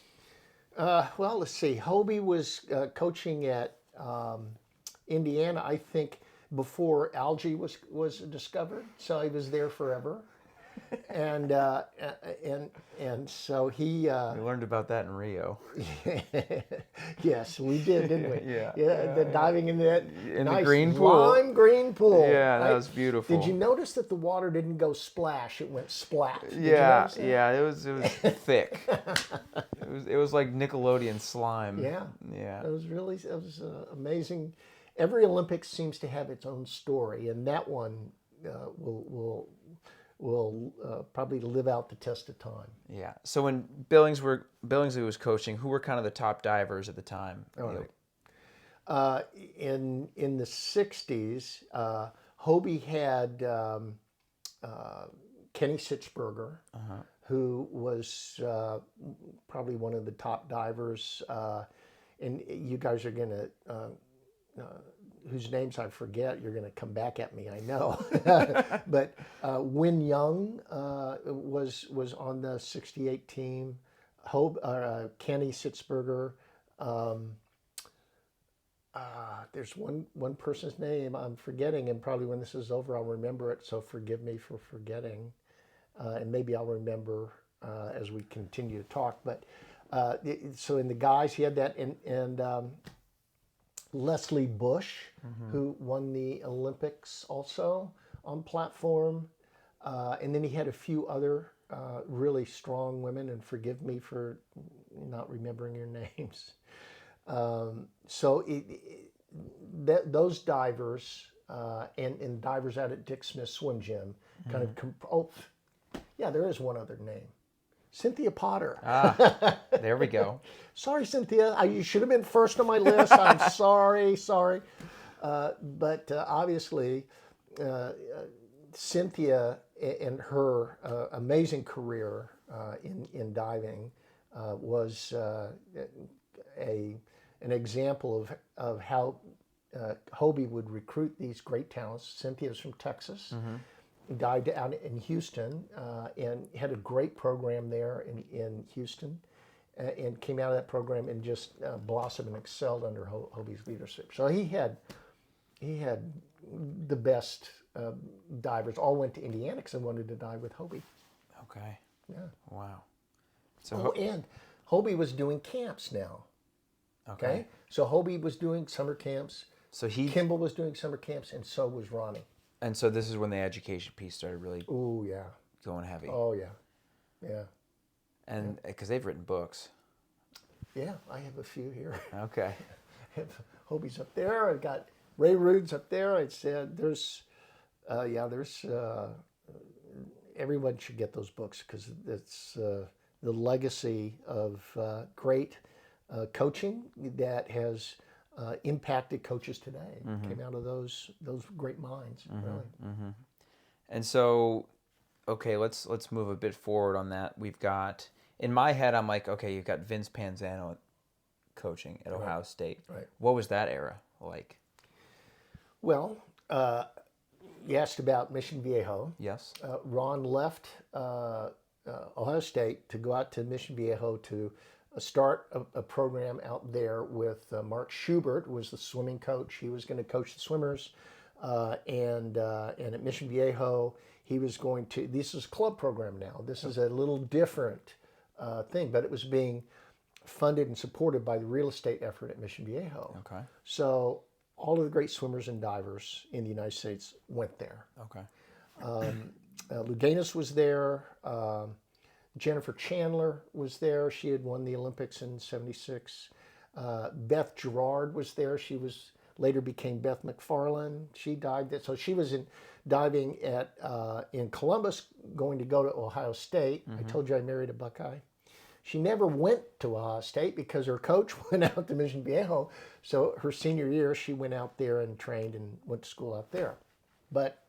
Well, let's see. Hobie was coaching at Indiana, I think, before algae was discovered. So he was there forever, and so he. We learned about that in Rio. Yes, we did, didn't we? Yeah. Diving in that nice the green pool. lime green pool. Yeah, that right? was beautiful. Did you notice that the water didn't go splash? It went splat. Did you Yeah, notice that? yeah. It was thick. It was like Nickelodeon slime. Yeah. Yeah. It was amazing. Every Olympics seems to have its own story, and that one will probably live out the test of time. Yeah. So when Billingsley was coaching, who were kind of the top divers at the time? All right. In the 60s, Hobie had Kenny Sitzberger, who was probably one of the top divers, and you guys are going to. Whose names I forget, you're going to come back at me, I know. But Win Young was on the 68 team. Kenny Sitzberger. There's one person's name I'm forgetting, and probably when this is over, I'll remember it, so forgive me for forgetting. And maybe I'll remember as we continue to talk. But so in the guys, he had that, and Leslie Bush, who won the Olympics also on platform. And then he had a few other really strong women, and forgive me for not remembering your names. So those divers and divers out at Dick Smith Swim Gym kind of, there is one other name. Cynthia Potter. There we go. Sorry, Cynthia. You should have been first on my list. I'm sorry. But obviously, Cynthia and her amazing career in diving was an example of how Hobie would recruit these great talents. Cynthia's from Texas. Dived out in Houston and had a great program there in Houston, and came out of that program and just blossomed and excelled under Hobie's leadership. So he had the best divers. All went to Indiana because they wanted to dive with Hobie. Okay. Yeah. Wow. So and Hobie was doing camps now. Okay. So Hobie was doing summer camps. So Kimball was doing summer camps, and so was Ronnie. And so this is when the education piece started really going heavy. Oh, yeah. Yeah. And because they've written books. Yeah, I have a few here. Okay. I have Hobie's up there. I've got Ray Rude's up there. I said there's Yeah, there's everyone should get those books because it's the legacy of great coaching that has impacted coaches today. Came out of those great minds, really. And so, okay, let's move a bit forward on that. We've got in my head, I'm like, okay, you've got Vince Panzano coaching at Ohio State. Right. What was that era like? Well, you asked about Mission Viejo. Yes. Ron left Ohio State to go out to Mission Viejo to start a program out there with Mark Schubert was the swimming coach. He was going to coach the swimmers, and at Mission Viejo he was going to. This is a club program now. This is a little different thing, but it was being funded and supported by the real estate effort at Mission Viejo. Okay. So all of the great swimmers and divers in the United States went there. Okay. Louganis was there. Jennifer Chandler was there. She had won the Olympics in '76. Beth Gerard was there. She was later became Beth McFarland. She dived it. So she was diving in Columbus, going to go to Ohio State. I told you I married a Buckeye. She never went to Ohio State because her coach went out to Mission Viejo. So her senior year, she went out there and trained and went to school out there. But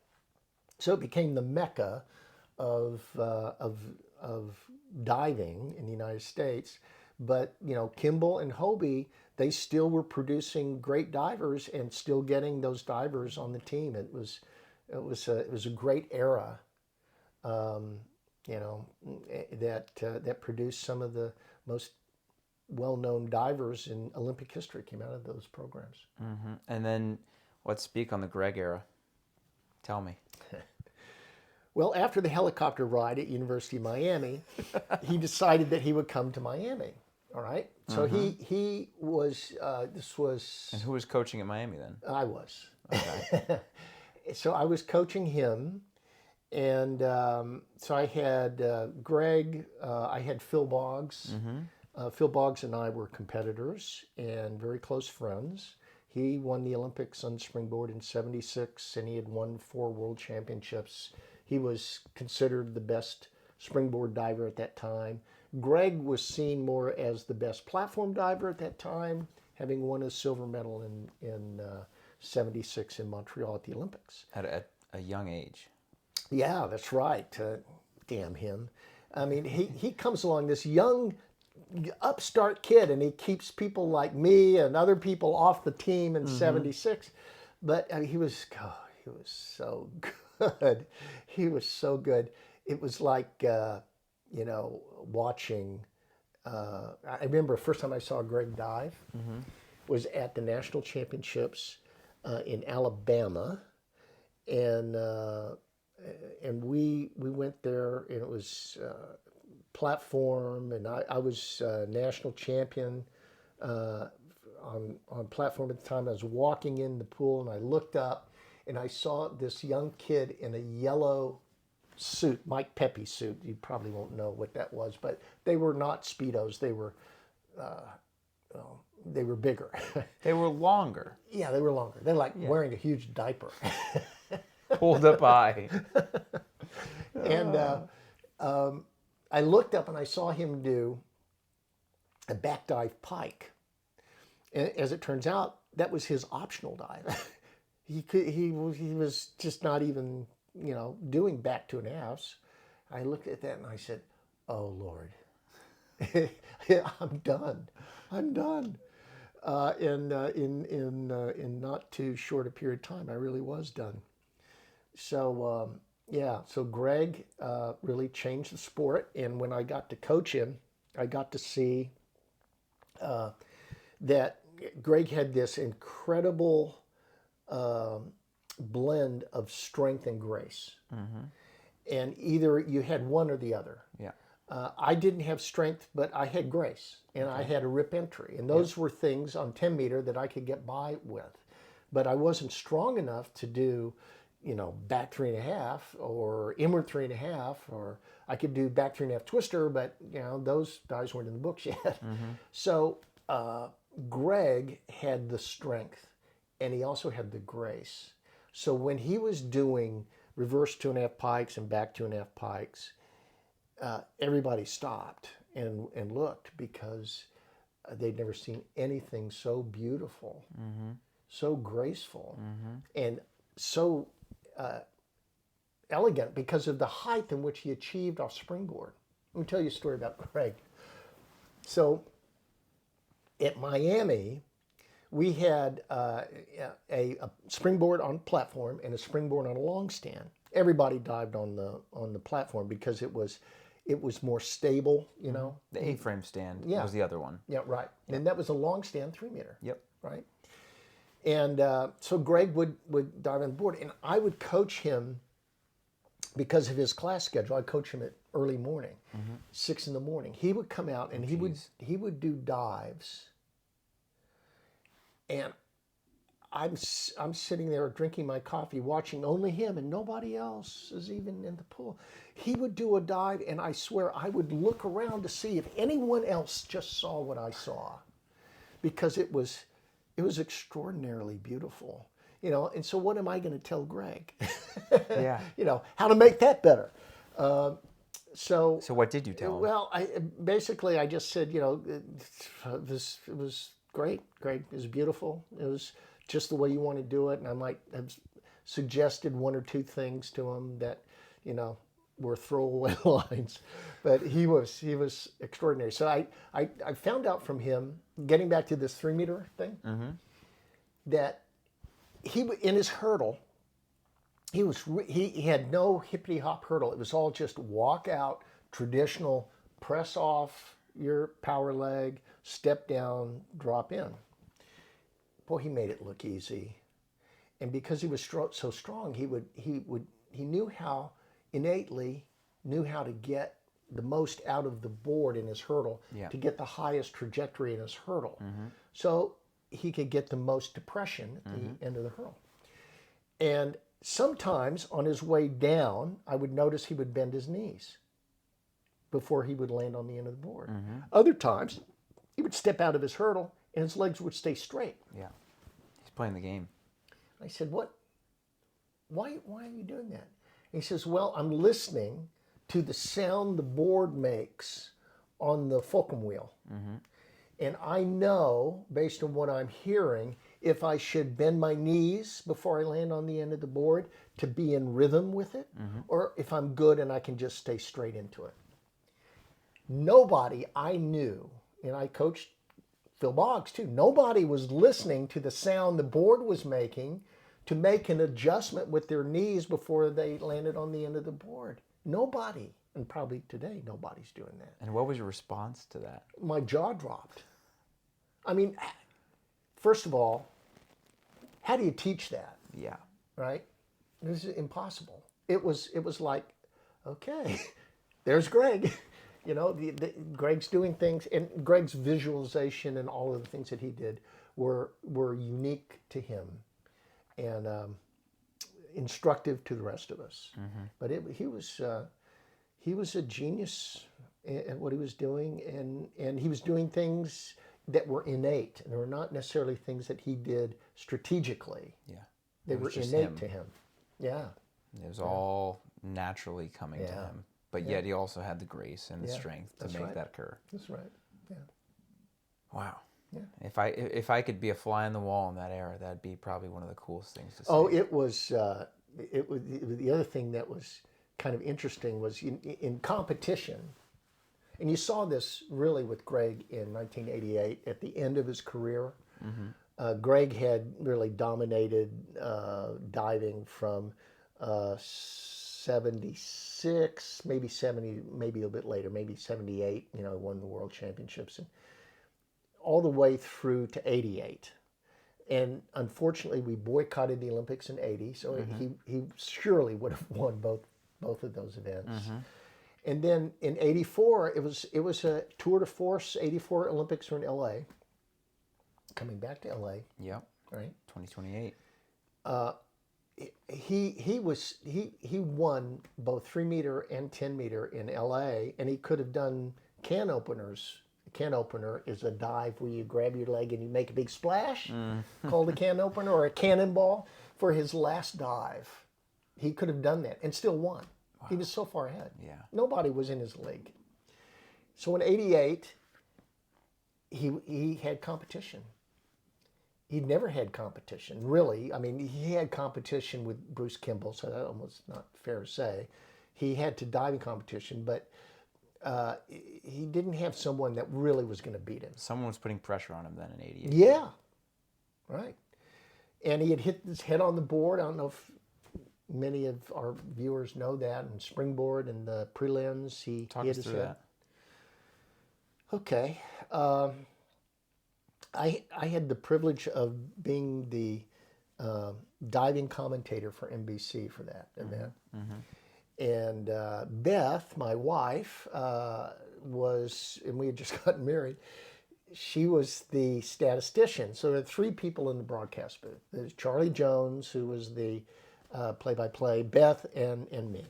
so it became the mecca of diving in the United States. But Kimball and Hobie, they still were producing great divers and still getting those divers on the team. It was a great era. That produced some of the most well-known divers in Olympic history came out of those programs. Mm-hmm. And then let's speak on the Greg era. Tell me. Well, after the helicopter ride at University of Miami, he decided that he would come to Miami. All right. So he was. This was. And who was coaching at Miami then? I was. Okay. So I was coaching him. And so I had Greg, I had Phil Boggs. Phil Boggs and I were competitors and very close friends. He won the Olympics on springboard in '76, and he had won 4 world championships. He was considered the best springboard diver at that time. Greg was seen more as the best platform diver at that time, having won a silver medal in '76 in Montreal at the Olympics. At a young age. Yeah, that's right. Damn him. I mean, he comes along, this young upstart kid, and he keeps people like me and other people off the team in '76. But he was so good. He was so good. It was like, watching. I remember the first time I saw Greg dive was at the national championships in Alabama. And we went there, and it was platform, and I was national champion on platform at the time. I was walking in the pool, and I looked up, and I saw this young kid in a yellow suit, Mike Pepe suit. You probably won't know what that was, but they were not Speedos. They were bigger. They were longer. Yeah, they were longer. They're like wearing a huge diaper. Pulled up high. And I looked up and I saw him do a back dive pike. And as it turns out, that was his optional dive. He was just not even doing back 2.5s. I looked at that and I said, "Oh Lord, I'm done. I'm done." In not too short a period of time, I really was done. So so Greg really changed the sport, and when I got to coach him, I got to see that Greg had this incredible blend of strength and grace, and either you had one or the other. Yeah. I didn't have strength, but I had grace, and I had a rip entry, and those were things on 10 meter that I could get by with, but I wasn't strong enough to do back 3.5 or inward 3.5, or I could do back 3.5 twister, but those guys weren't in the books yet. So Greg had the strength, and he also had the grace. So when he was doing reverse 2.5 pikes and back 2.5 pikes, everybody stopped and looked because they'd never seen anything so beautiful, so graceful, and so elegant because of the height in which he achieved off springboard. Let me tell you a story about Craig. So at Miami, we had a springboard on platform and a springboard on a long stand. Everybody dived on the platform because it was more stable, you know. The A-frame stand Yeah. was the other one. Yeah, right. And that was a long stand 3 meter. Yep. Right. And so Greg would dive on board, and I would coach him because of his class schedule. I'd coach him at early morning, 6 in the morning. He would come out and he would do dives, and I'm sitting there drinking my coffee, watching only him, and nobody else is even in the pool. He would do a dive, and I swear I would look around to see if anyone else just saw what I saw, because it was extraordinarily beautiful, you know. And so, what am I going to tell Greg? Yeah. You know, how to make that better. So what did you tell him? Well, I just said, you know, it was great. It was beautiful. It was just the way you want to do it. And I might have suggested 1 or 2 things to him that, you know, were throwaway lines, but he was extraordinary. So I found out from him, getting back to this 3 meter thing, that he in his hurdle, he had no hippity hop hurdle. It was all just walk out, traditional, press off your power leg, step down, drop in. Boy, he made it look easy. And because he was so strong, he knew how, innately knew how to get the most out of the board in his hurdle, to get the highest trajectory in his hurdle. So he could get the most depression at the end of the hurdle. And sometimes on his way down, I would notice he would bend his knees before he would land on the end of the board. Other times, he would step out of his hurdle and his legs would stay straight. Yeah. He's playing the game. I said, "What? Why are you doing that?" And he says, "Well, I'm listening to the sound the board makes on the fulcrum wheel. And I know, based on what I'm hearing, if I should bend my knees before I land on the end of the board to be in rhythm with it, or if I'm good and I can just stay straight into it." Nobody I knew, and I coached Phil Boggs too, nobody was listening to the sound the board was making to make an adjustment with their knees before they landed on the end of the board. Nobody. And probably today, nobody's doing that. And what was your response to that? My jaw dropped. I mean, first of all, how do you teach that? Yeah. Right? This is impossible. It was like, okay, there's Greg. You know, Greg's doing things, and Greg's visualization and all of the things that he did were unique to him and instructive to the rest of us. But he was a genius at what he was doing, and he was doing things that were innate, and they were not necessarily things that he did strategically. Yeah. They were innate to him. Yeah. It was all naturally coming to him. But yet he also had the grace and the strength to make that occur. That's right. Yeah. Wow. Yeah. If I could be a fly on the wall in that era, that'd be probably one of the coolest things to see. Oh, it was the other thing that was kind of interesting was in competition, and you saw this really with Greg in 1988 at the end of his career. Greg had really dominated diving from 76, maybe 70, maybe a little bit later, maybe 78, you know, won the world championships, and all the way through to 88. And unfortunately, we boycotted the Olympics in 80, so he surely would have won both of those events. And then in 84, it was a tour de force. 84 Olympics were in LA. Coming back to LA. Yep. Right. 2028. He won both 3 meter and 10 meter in LA, and he could have done can openers. A can opener is a dive where you grab your leg and you make a big splash, called a can opener, or a cannonball. for his last dive, he could have done that and still won. Wow. He was so far ahead. Yeah. Nobody was in his league. So in '88, he had competition. He'd never had competition, really. I mean, he had competition with Bruce Kimball, so that was not fair to say. He had to diving competition, but he didn't have someone that really was going to beat him. Someone was putting pressure on him then in '88. Yeah, right. And he had hit his head on the board. I don't know if many of our viewers know that. And springboard and the prelims, he hit his head. That. Okay. I had the privilege of being the diving commentator for NBC for that event. And Beth, my wife, was, and we had just gotten married, she was the statistician. So there were three people in the broadcast booth. There's Charlie Jones, who was the play-by-play, Beth, and me.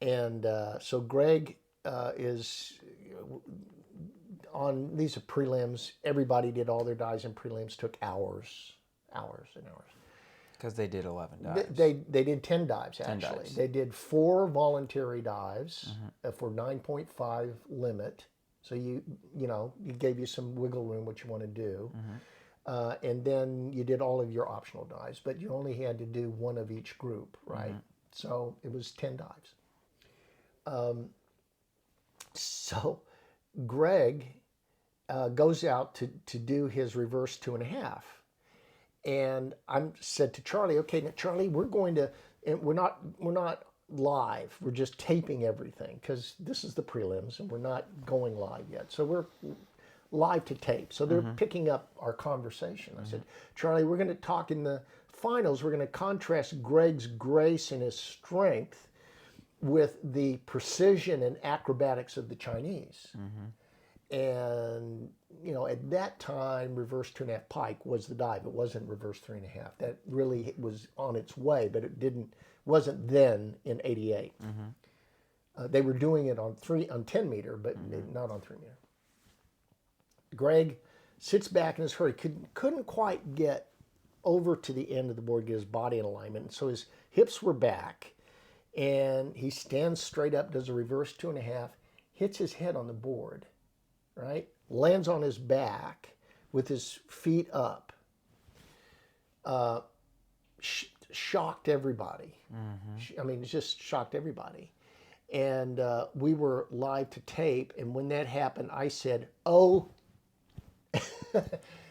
And so Greg is on, these are prelims. Everybody did all their dives in prelims, took hours and hours. Because they did 11 dives. They did 10 dives, actually. 10 dives. They did 4 voluntary dives for 9.5 limit. So you gave you some wiggle room, what you want to do. And then you did all of your optional dives, but you only had to do one of each group, right? So it was 10 dives. So Greg goes out to do his reverse 2.5. And I said to Charlie, okay, now Charlie, we're going to, and we're not live. We're just taping everything because this is the prelims and we're not going live yet. So we're live to tape. So they're picking up our conversation. I said, Charlie, we're going to talk in the finals. We're going to contrast Greg's grace and his strength with the precision and acrobatics of the Chinese. And, at that time, reverse 2.5 pike was the dive. It wasn't reverse 3.5. That really was on its way, but it wasn't then in '88. They were doing it on 10 meter, but not on 3 meter. Greg sits back in his hurry, couldn't quite get over to the end of the board, get his body in alignment. So his hips were back, and he stands straight up, does a reverse 2.5, hits his head on the board, right? Lands on his back with his feet up. Shocked everybody. I mean, it just shocked everybody. And we were live to tape, and when that happened, I said, "Oh,"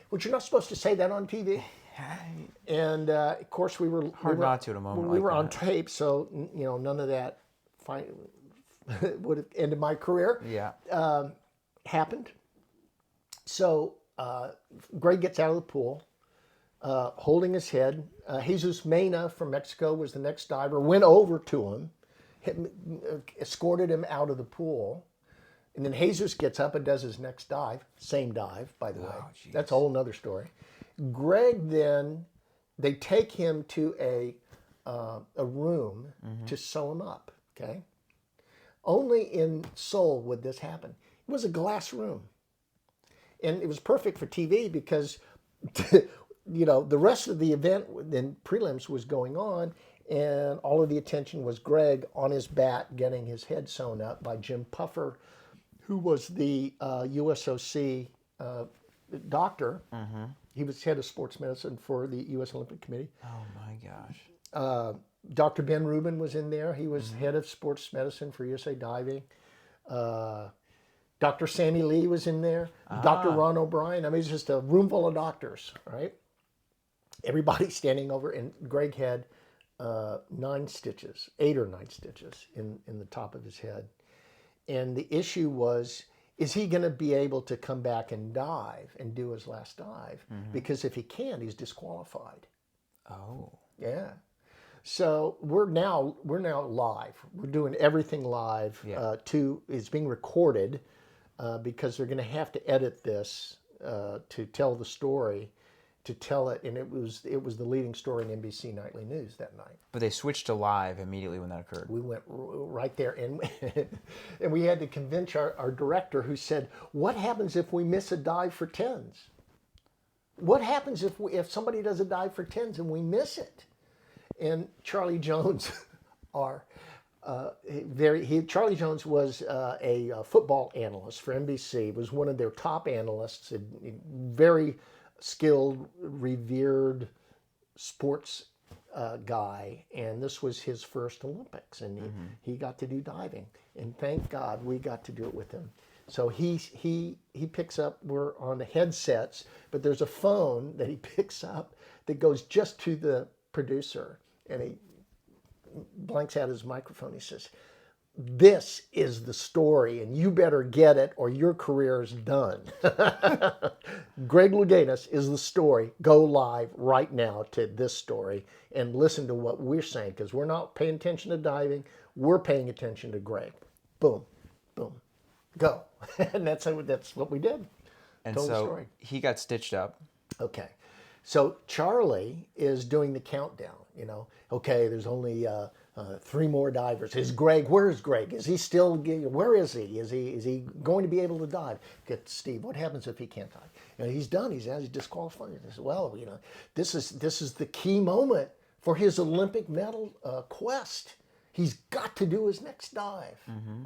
which you're not supposed to say that on TV. And of course, we were not to at a moment. We were on tape, so none of that would have ended my career. Yeah, happened. So Greg gets out of the pool, holding his head. Jesus Mena from Mexico was the next diver. Went over to him, escorted him out of the pool. And then Jesus gets up and does his next dive. Same dive, by the way. Geez. That's a whole other story. Greg then, they take him to a room to sew him up, okay? Only in Seoul would this happen. It was a glass room. And it was perfect for TV because, the rest of the event in prelims was going on, and all of the attention was Greg on his bat getting his head sewn up by Jim Puffer, who was the USOC doctor. He was head of sports medicine for the U.S. Olympic Committee. Oh, my gosh. Dr. Ben Rubin was in there. He was head of sports medicine for USA Diving. Dr. Sammy Lee was in there. Dr. Ron O'Brien. I mean, it's just a room full of doctors, right? Everybody standing over, and Greg had 8 or 9 stitches in the top of his head. And the issue was, is he going to be able to come back and dive and do his last dive? Because if he can't, he's disqualified. Oh. Yeah. So we're now live. We're doing everything live. Yeah. It's being recorded because they're going to have to edit this to tell the story, to tell it, and it was the leading story in NBC Nightly News that night. But they switched to live immediately when that occurred. We went right there, and and we had to convince our director, who said, "What happens if we miss a dive for 10s? What happens if somebody does a dive for 10s and we miss it?" and Charlie Jones are Charlie Jones was a football analyst for NBC, was one of their top analysts, a very skilled, revered sports guy, and this was his first Olympics, and he got to do diving, and thank God we got to do it with him. So he picks up, we're on the headsets, but there's a phone that he picks up that goes just to the producer, and he blanks out his microphone. He says, "This is the story, and you better get it or your career is done." Greg Louganis is the story. Go live right now to this story and listen to what we're saying, because we're not paying attention to diving. We're paying attention to Greg. Boom, boom, go. And that's what we did. And Told the so story. he got stitched up. Okay. So Charlie is doing the countdown, Okay, there's only 3 more divers. Where's Greg? Is he still, where is he? Is he going to be able to dive? Get Steve, what happens if he can't dive? He's done. He's disqualified. He says, well, this is the key moment for his Olympic medal quest. He's got to do his next dive,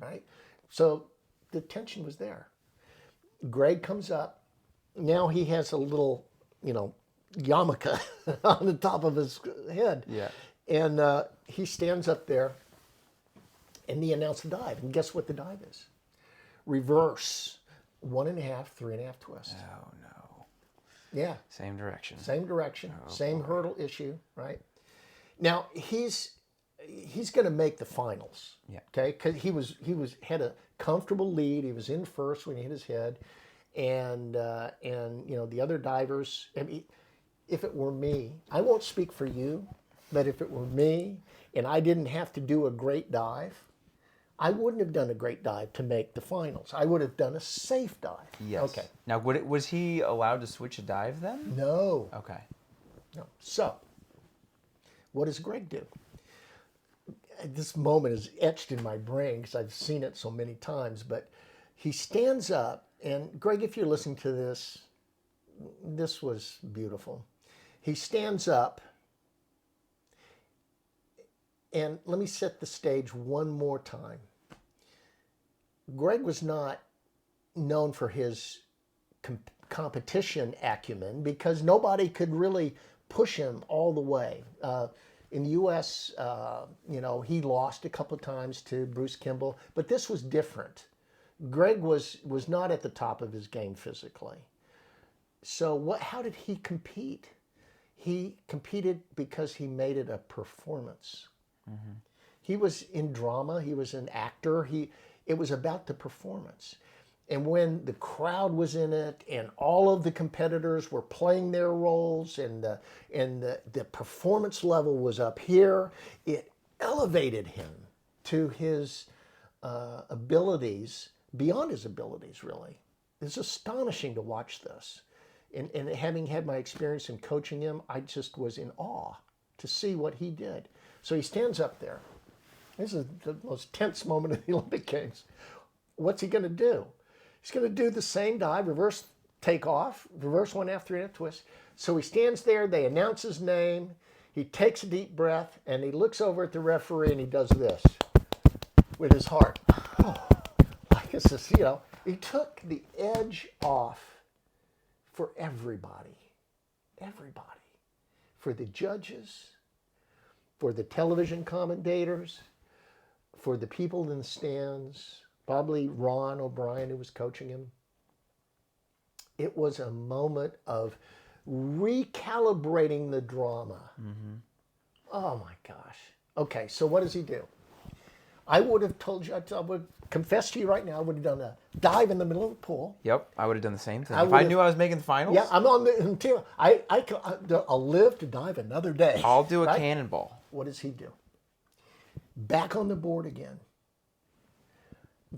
right? So the tension was there. Greg comes up. Now he has a little, yarmulke on the top of his head. Yeah. And he stands up there and he announced the dive. And guess what the dive is? Reverse 1.5, 3.5 twist. Oh, no. Yeah. Same direction. Same direction. Oh, same boy. hurdle issue, right? Now he's going to make the finals. Yeah. Okay. Because he had a comfortable lead. He was in first when he hit his head, and the other divers. I mean, if it were me, I won't speak for you, but if it were me and I didn't have to do a great dive, I wouldn't have done a great dive to make the finals. I would have done a safe dive. Yes. Okay. Now, was he allowed to switch a dive then? No. Okay. No. So, what does Greg do? This moment is etched in my brain because I've seen it so many times, but he stands up, and Greg, if you're listening to this, this was beautiful. He stands up, and let me set the stage one more time. Greg was not known for his competition acumen because nobody could really push him all the way. In the U.S., he lost a couple of times to Bruce Kimball, but this was different. Greg was not at the top of his game physically. So how did he compete? He competed because he made it a performance. Mm-hmm. He was in drama. He was an actor. It was about the performance. And when the crowd was in it and all of the competitors were playing their roles and the performance level was up here, it elevated him to his abilities, beyond his abilities, really. It's astonishing to watch this. And having had my experience in coaching him, I just was in awe to see what he did. So he stands up there. This is the most tense moment of the Olympic Games. What's he going to do? He's going to do the same dive, reverse takeoff, reverse 1.5, 3.5 twist. So he stands there, they announce his name, he takes a deep breath, and he looks over at the referee and he does this with his heart. Oh, like this is, he took the edge off for everybody. Everybody. For the judges, for the television commentators, for the people in the stands, probably Ron O'Brien, who was coaching him. It was a moment of recalibrating the drama. Mm-hmm. Oh my gosh. Okay, so what does he do? I would have told you, I would confess to you right now, I would have done a dive in the middle of the pool. Yep, I would have done the same thing. If I knew I was making the finals? Yeah, I'm on the team. I'll live to dive another day. I'll do a right? cannonball. What does he do? Back on the board again.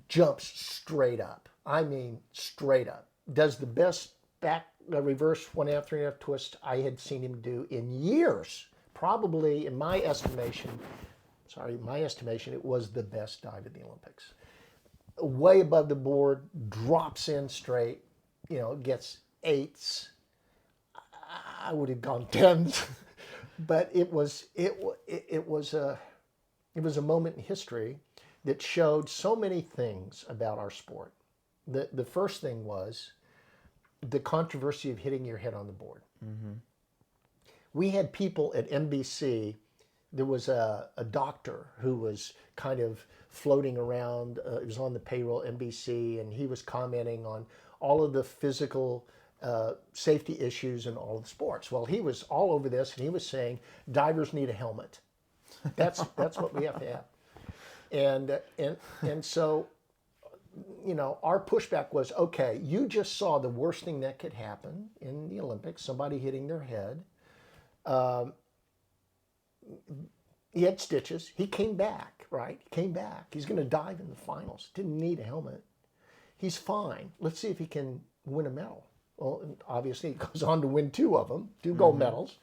Jumps straight up. I mean, straight up. Does the best back reverse 1.5, 3.5 twist I had seen him do in years. Probably, in my estimation, it was the best dive at the Olympics. Way above the board, drops in straight, gets 8s. I would have gone 10s. But it was a moment in history that showed so many things about our sport. The first thing was the controversy of hitting your head on the board. Mm-hmm. We had people at NBC. There was a doctor who was kind of floating around. It was on the payroll NBC, and he was commenting on all of the physical safety issues in all of the sports. Well, he was all over this, and he was saying divers need a helmet. That's what we have to have. And so, you know, our pushback was, okay, you just saw the worst thing that could happen in the Olympics, somebody hitting their head. He had stitches. He came back, right? He came back. He's going to dive in the finals. Didn't need a helmet. He's fine. Let's see if he can win a medal. Well, obviously, he goes on to win two of them, two gold medals.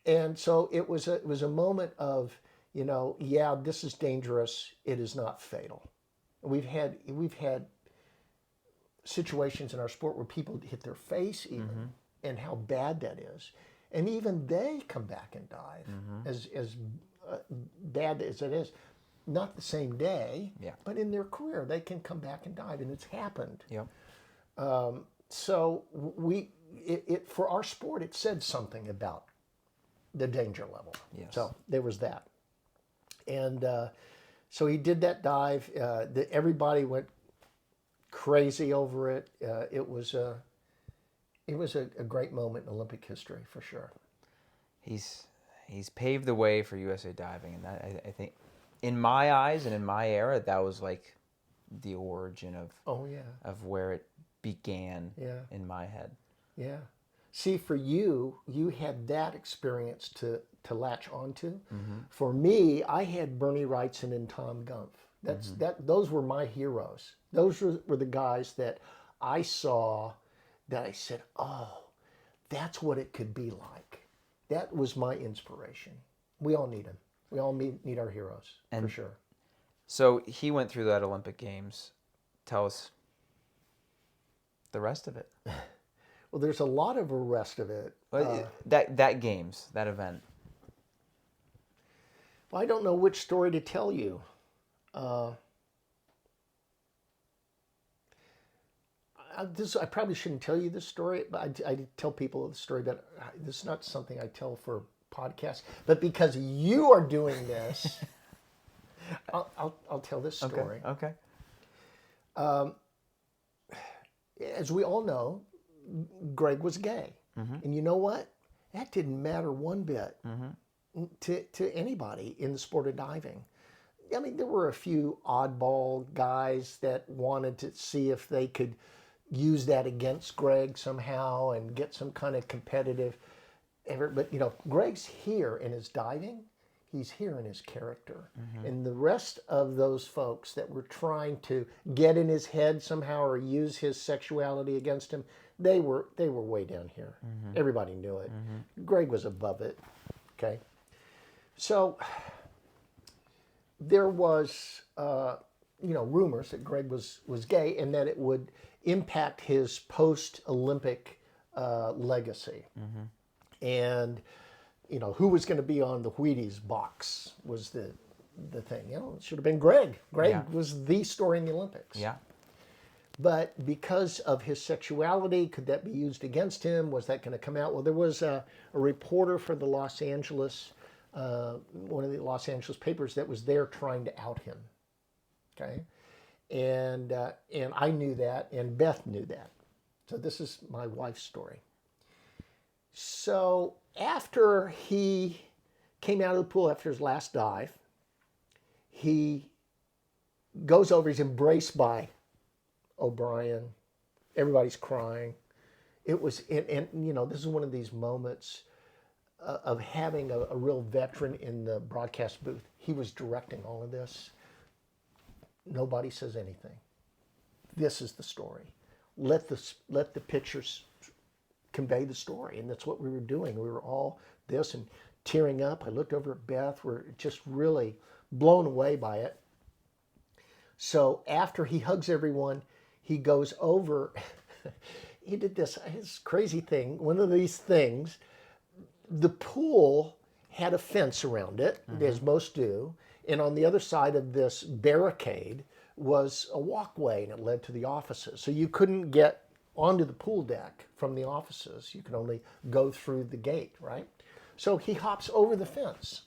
And so it was a moment of, you know, yeah, this is dangerous. It is not fatal. We've had situations in our sport where people hit their face even, and how bad that is. And even they come back and dive, as bad as it is. Not the same day, but in their career, they can come back and dive, and it's happened. Yep. So for our sport, it said something about the danger level. Yes. So there was that. And so he did that dive. Everybody went crazy over it. It was a great moment in Olympic history for sure. He's paved the way for USA diving, and that I think, in my eyes and in my era, that was like the origin of where it began in my head. Yeah. See, for you had that experience to latch onto. For me, I had Bernie Wrightson and Tom Gumpf. Those were my heroes. Those were the guys that I saw that I said, oh, that's what it could be like. That was my inspiration. We all need them. We all need our heroes, for sure. So he went through that Olympic Games. Tell us the rest of it. Well, there's a lot of the rest of it. That games, that event. Well, I don't know which story to tell you. I probably shouldn't tell you this story, but I tell people the story, but this is not something I tell for podcasts. But because you are doing this, I'll tell this story. Okay. As we all know, Greg was gay. And you know what? That didn't matter one bit to anybody in the sport of diving. I mean, there were a few oddball guys that wanted to see if they could use that against Greg somehow and get some kind of competitive effort. But, you know, Greg's here in his diving. He's here in his character. And the rest of those folks that were trying to get in his head somehow or use his sexuality against him, they were way down here. Everybody knew it. Greg was above it. Okay. So there was, rumors that Greg was gay and that it would impact his post-Olympic legacy. And, you know, who was going to be on the Wheaties box was the thing. You know, it should have been Greg. Greg was the story in the Olympics. Yeah. But because of his sexuality, could that be used against him? Was that going to come out? Well, there was a reporter for the Los Angeles, one of the Los Angeles papers that was there trying to out him. Okay. And I knew that, and Beth knew that. So this is my wife's story. So after he came out of the pool after his last dive, he goes over, he's embraced by O'Brien. Everybody's crying. It was, and you know, this is one of these moments of having a real veteran in the broadcast booth. He was directing all of this. Nobody says anything. This is the story. Let the pictures convey the story, and that's what we were doing. We were all this and tearing up. I looked over at Beth. We're just really blown away by it. So after he hugs everyone, he goes over. He did this crazy thing. One of these things. The pool had a fence around it, as most do, and on the other side of this barricade was a walkway, and it led to the offices. So you couldn't get onto the pool deck from the offices. You could only go through the gate, right? So he hops over the fence.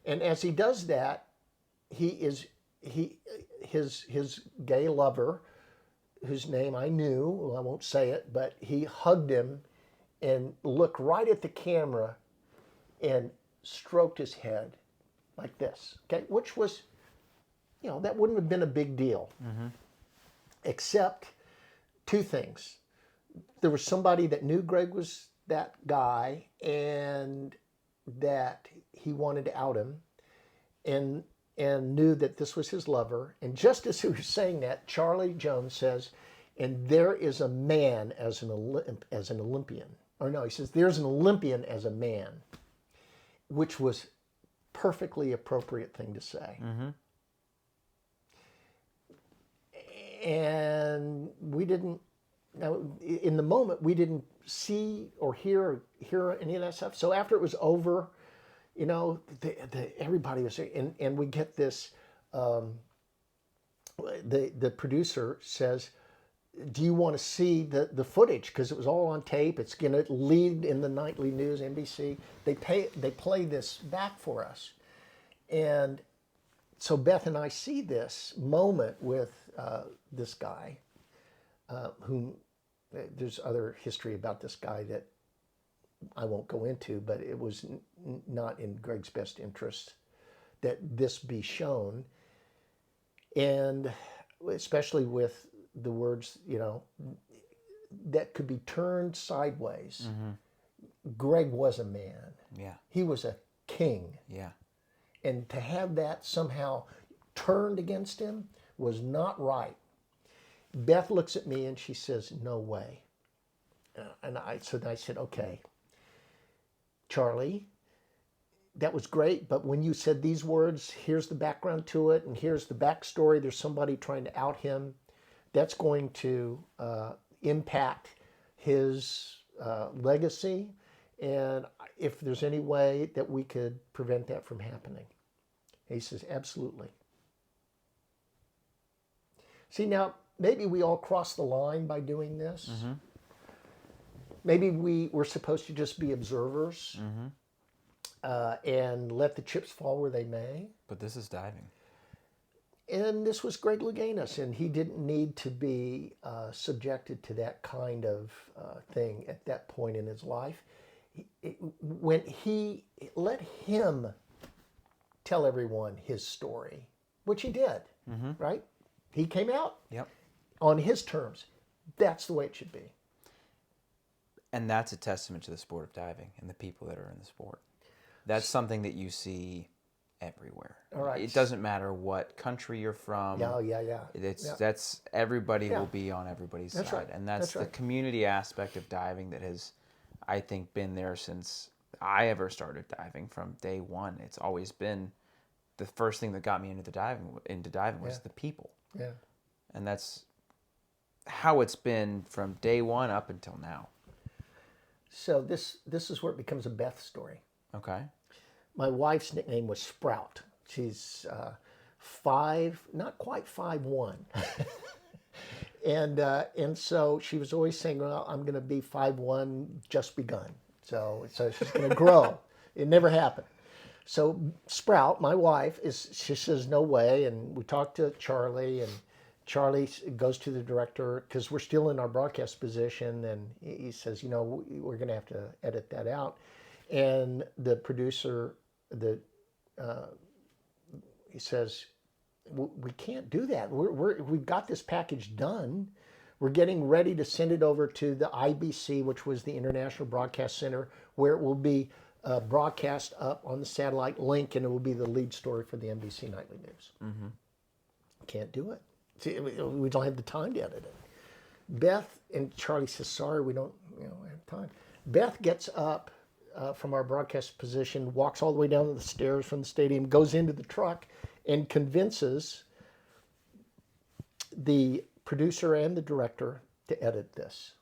And as he does that, his gay lover, whose name I knew, well, I won't say it, but he hugged him and looked right at the camera and stroked his head like this, okay? Which was, that wouldn't have been a big deal, except two things. There was somebody that knew Greg was that guy and that he wanted to out him, and knew that this was his lover. And just as he was saying that, Charlie Jones says, and there is a man as an Olympian. Or no, he says, there's an Olympian as a man, which was perfectly appropriate thing to say. And we didn't, in the moment, we didn't see or hear any of that stuff. So after it was over, everybody was there, and we get this. The producer says, "Do you want to see the footage? Because it was all on tape. It's going to lead in the nightly news, NBC. They play this back for us, and so Beth and I see this moment with this guy, whom there's other history about this guy that I won't go into, but it was not in Greg's best interest that this be shown. And especially with the words, that could be turned sideways. Greg was a man. Yeah. He was a king. Yeah. And to have that somehow turned against him was not right. Beth looks at me and she says, "No way." And I said, "Okay, Charlie, that was great, but when you said these words, here's the background to it, and here's the backstory. There's somebody trying to out him. That's going to impact his legacy, and if there's any way that we could prevent that from happening." He says, "Absolutely." See, now, maybe we all crossed the line by doing this. Maybe we were supposed to just be observers and let the chips fall where they may. But this is diving. And this was Greg Louganis, and he didn't need to be subjected to that kind of thing at that point in his life. When he let him tell everyone his story, which he did, right? He came out on his terms. That's the way it should be. And that's a testament to the sport of diving and the people that are in the sport. That's something that you see everywhere. All right. It doesn't matter what country you're from. Yeah. That's everybody will be on everybody's That's side. right. And that's the community aspect of diving that has, I think, been there since I ever started diving from day one. It's always been the first thing that got me into diving was the people. Yeah. And that's how it's been from day one up until now. So this is where it becomes a Beth story. Okay. My wife's nickname was Sprout. She's not quite 5'1". And so she was always saying, "Well, I'm going to be 5'1", just begun." So she's going to grow. It never happened. So Sprout, my wife, she says, "No way." And we talked to Charlie, and Charlie goes to the director, because we're still in our broadcast position, and he says, "We're going to have to edit that out." And the producer, he says, "We can't do that. We've got this package done. We're getting ready to send it over to the IBC, which was the International Broadcast Center, where it will be broadcast up on the satellite link, and it will be the lead story for the NBC Nightly News." Can't do it. See, we don't have the time to edit it. Beth and Charlie says, "Sorry, we don't have time." Beth gets up from our broadcast position, walks all the way down the stairs from the stadium, goes into the truck, and convinces the producer and the director to edit this.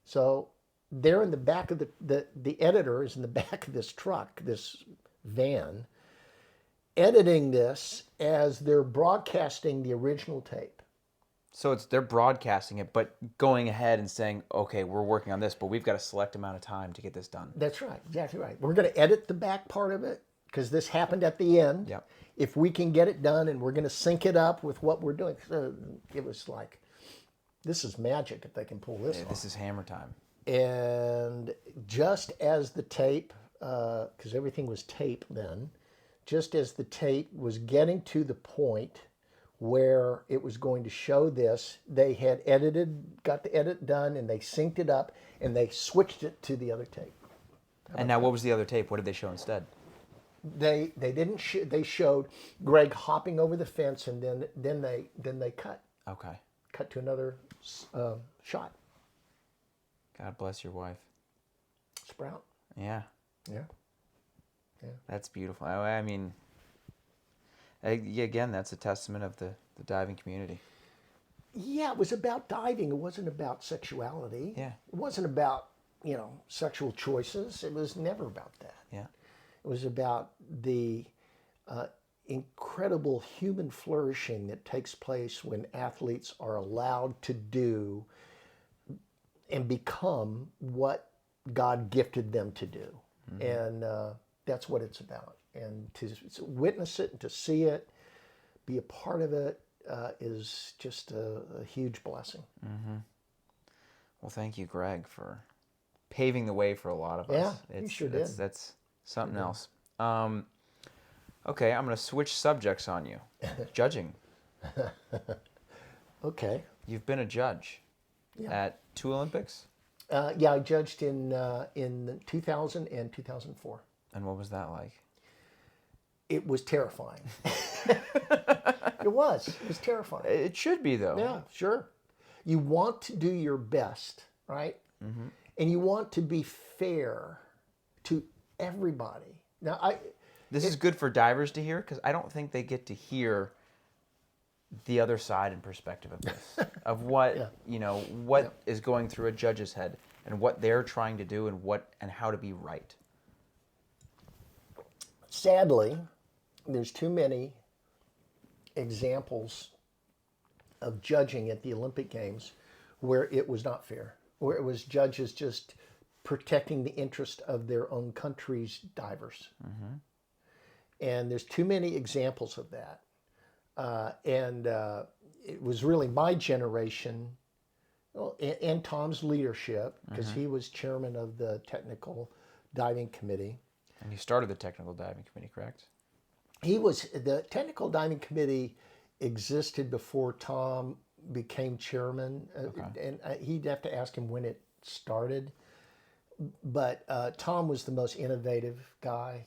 So they're in the back of the editor is in the back of this truck, this van, editing this as they're broadcasting the original tape. So they're broadcasting it, but going ahead and saying, okay, we're working on this, but we've got a select amount of time to get this done. That's right, exactly right. We're going to edit the back part of it because this happened at the end. Yep. If we can get it done, and we're going to sync it up with what we're doing. So it was like, this is magic if they can pull this off. This is hammer time. And just as the tape, because everything was tape then, just as the tape was getting to the point where it was going to show this, they had got the edit done, and they synced it up, and they switched it to the other tape. And now, what was the other tape? What did they show instead? They didn't. They showed Greg hopping over the fence, and then they cut Okay. to another shot. God bless your wife. Sprout. Yeah. Yeah. That's beautiful. I mean, again, that's a testament of the diving community. Yeah, it was about diving. It wasn't about sexuality. Yeah. It wasn't about, sexual choices. It was never about that. Yeah. It was about the incredible human flourishing that takes place when athletes are allowed to do and become what God gifted them to do. And that's what it's about. And to witness it and to see it, be a part of it, is just a huge blessing. Well, thank you, Greg, for paving the way for a lot of us. Yeah, you sure did. That's something else. Okay, I'm going to switch subjects on you. Judging. Okay. You've been a judge at 2 Olympics? Yeah, I judged in 2000 and 2004. And what was that like? It was terrifying. It was terrifying. It should be, though. Yeah, sure. You want to do your best, right? And you want to be fair to everybody. Now, This is good for divers to hear, because I don't think they get to hear the other side and perspective of this, of what what is going through a judge's head and what they're trying to do and how to be right. Sadly, there's too many examples of judging at the Olympic Games where it was not fair, where it was judges just protecting the interest of their own country's divers. And there's too many examples of that. It was really my generation, and Tom's leadership, because he was chairman of the technical diving committee. And you started the technical diving committee, correct? The technical diving committee existed before Tom became chairman, and he'd have to ask him when it started. But Tom was the most innovative guy,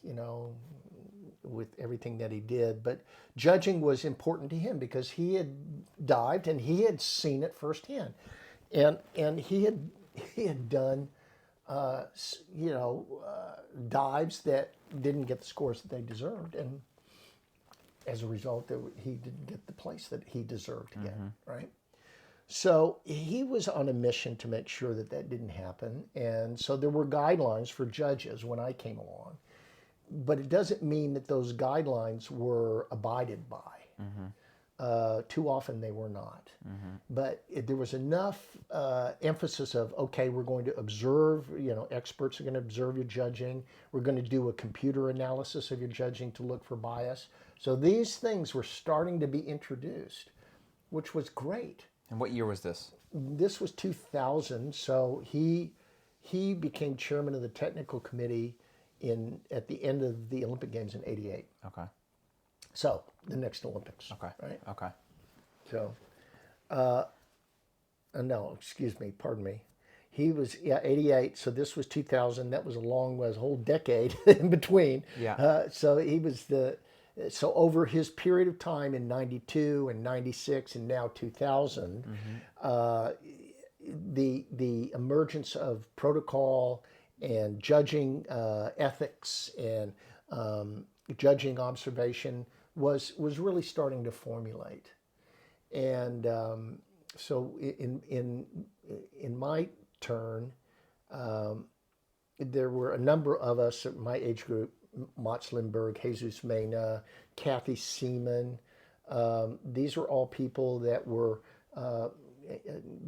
with everything that he did. But judging was important to him because he had dived and he had seen it firsthand, and he had done dives that didn't get the scores that they deserved, and as a result, he didn't get the place that he deserved to get, right? So he was on a mission to make sure that didn't happen, and so there were guidelines for judges when I came along, but it doesn't mean that those guidelines were abided by. Too often they were not. But there was enough emphasis of, okay, we're going to observe, experts are going to observe your judging. We're going to do a computer analysis of your judging to look for bias. So these things were starting to be introduced, which was great. And what year was this? This was 2000. So he became chairman of the technical committee at the end of the Olympic Games in '88. Okay. So the next Olympics. Okay. Right. Okay. So, no, excuse me, pardon me. He was 88. So this was 2000. That was a whole decade in between. Yeah. So he was so over his period of time in '92 and '96 and now 2000, the emergence of protocol and judging ethics and judging observation was really starting to formulate. And so in my turn, There were a number of us at my age group: Mats Lindberg, Jesus Mena, Kathy Seaman. These were all people that were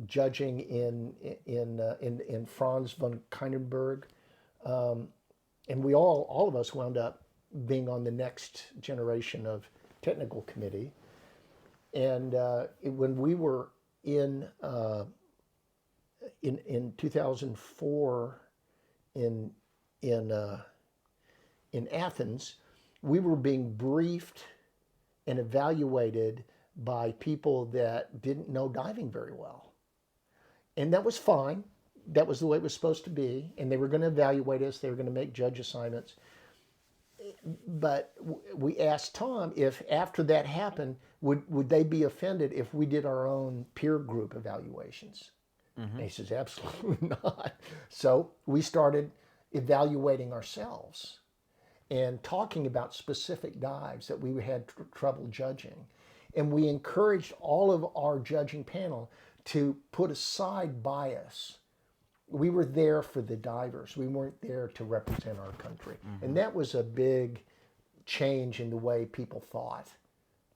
judging in Franz von Kinenberg, and we all of us wound up being on the next generation of technical committee. And when we were in 2004 in Athens, we were being briefed and evaluated by people that didn't know diving very well. And that was fine. That was the way it was supposed to be. And they were going to evaluate us. They were going to make judge assignments. But we asked Tom if after that happened, would they be offended if we did our own peer group evaluations? And he says, absolutely not. So we started evaluating ourselves and talking about specific dives that we had trouble judging. And we encouraged all of our judging panel to put aside bias. We were there for the divers. We weren't there to represent our country. And that was a big change in the way people thought.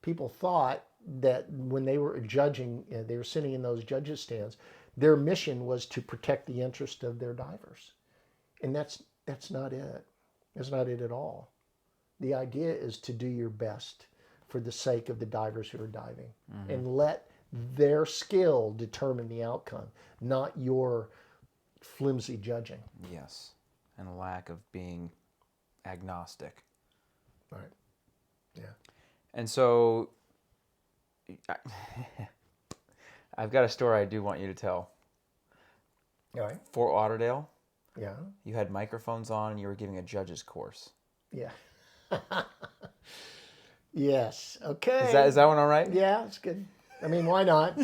People thought that when they were judging, they were sitting in those judges' stands, their mission was to protect the interest of their divers. And that's not it. That's not it at all. The idea is to do your best for the sake of the divers who are diving, and let their skill determine the outcome, not your flimsy judging. Yes, and a lack of being agnostic. Right. Yeah. And so I've got a story I do want you to tell. All right. Fort Lauderdale, Yeah. you had microphones on and you were giving a judge's course. Yeah. Yes. Okay. Is that one all right? Yeah, it's good. I mean, why not?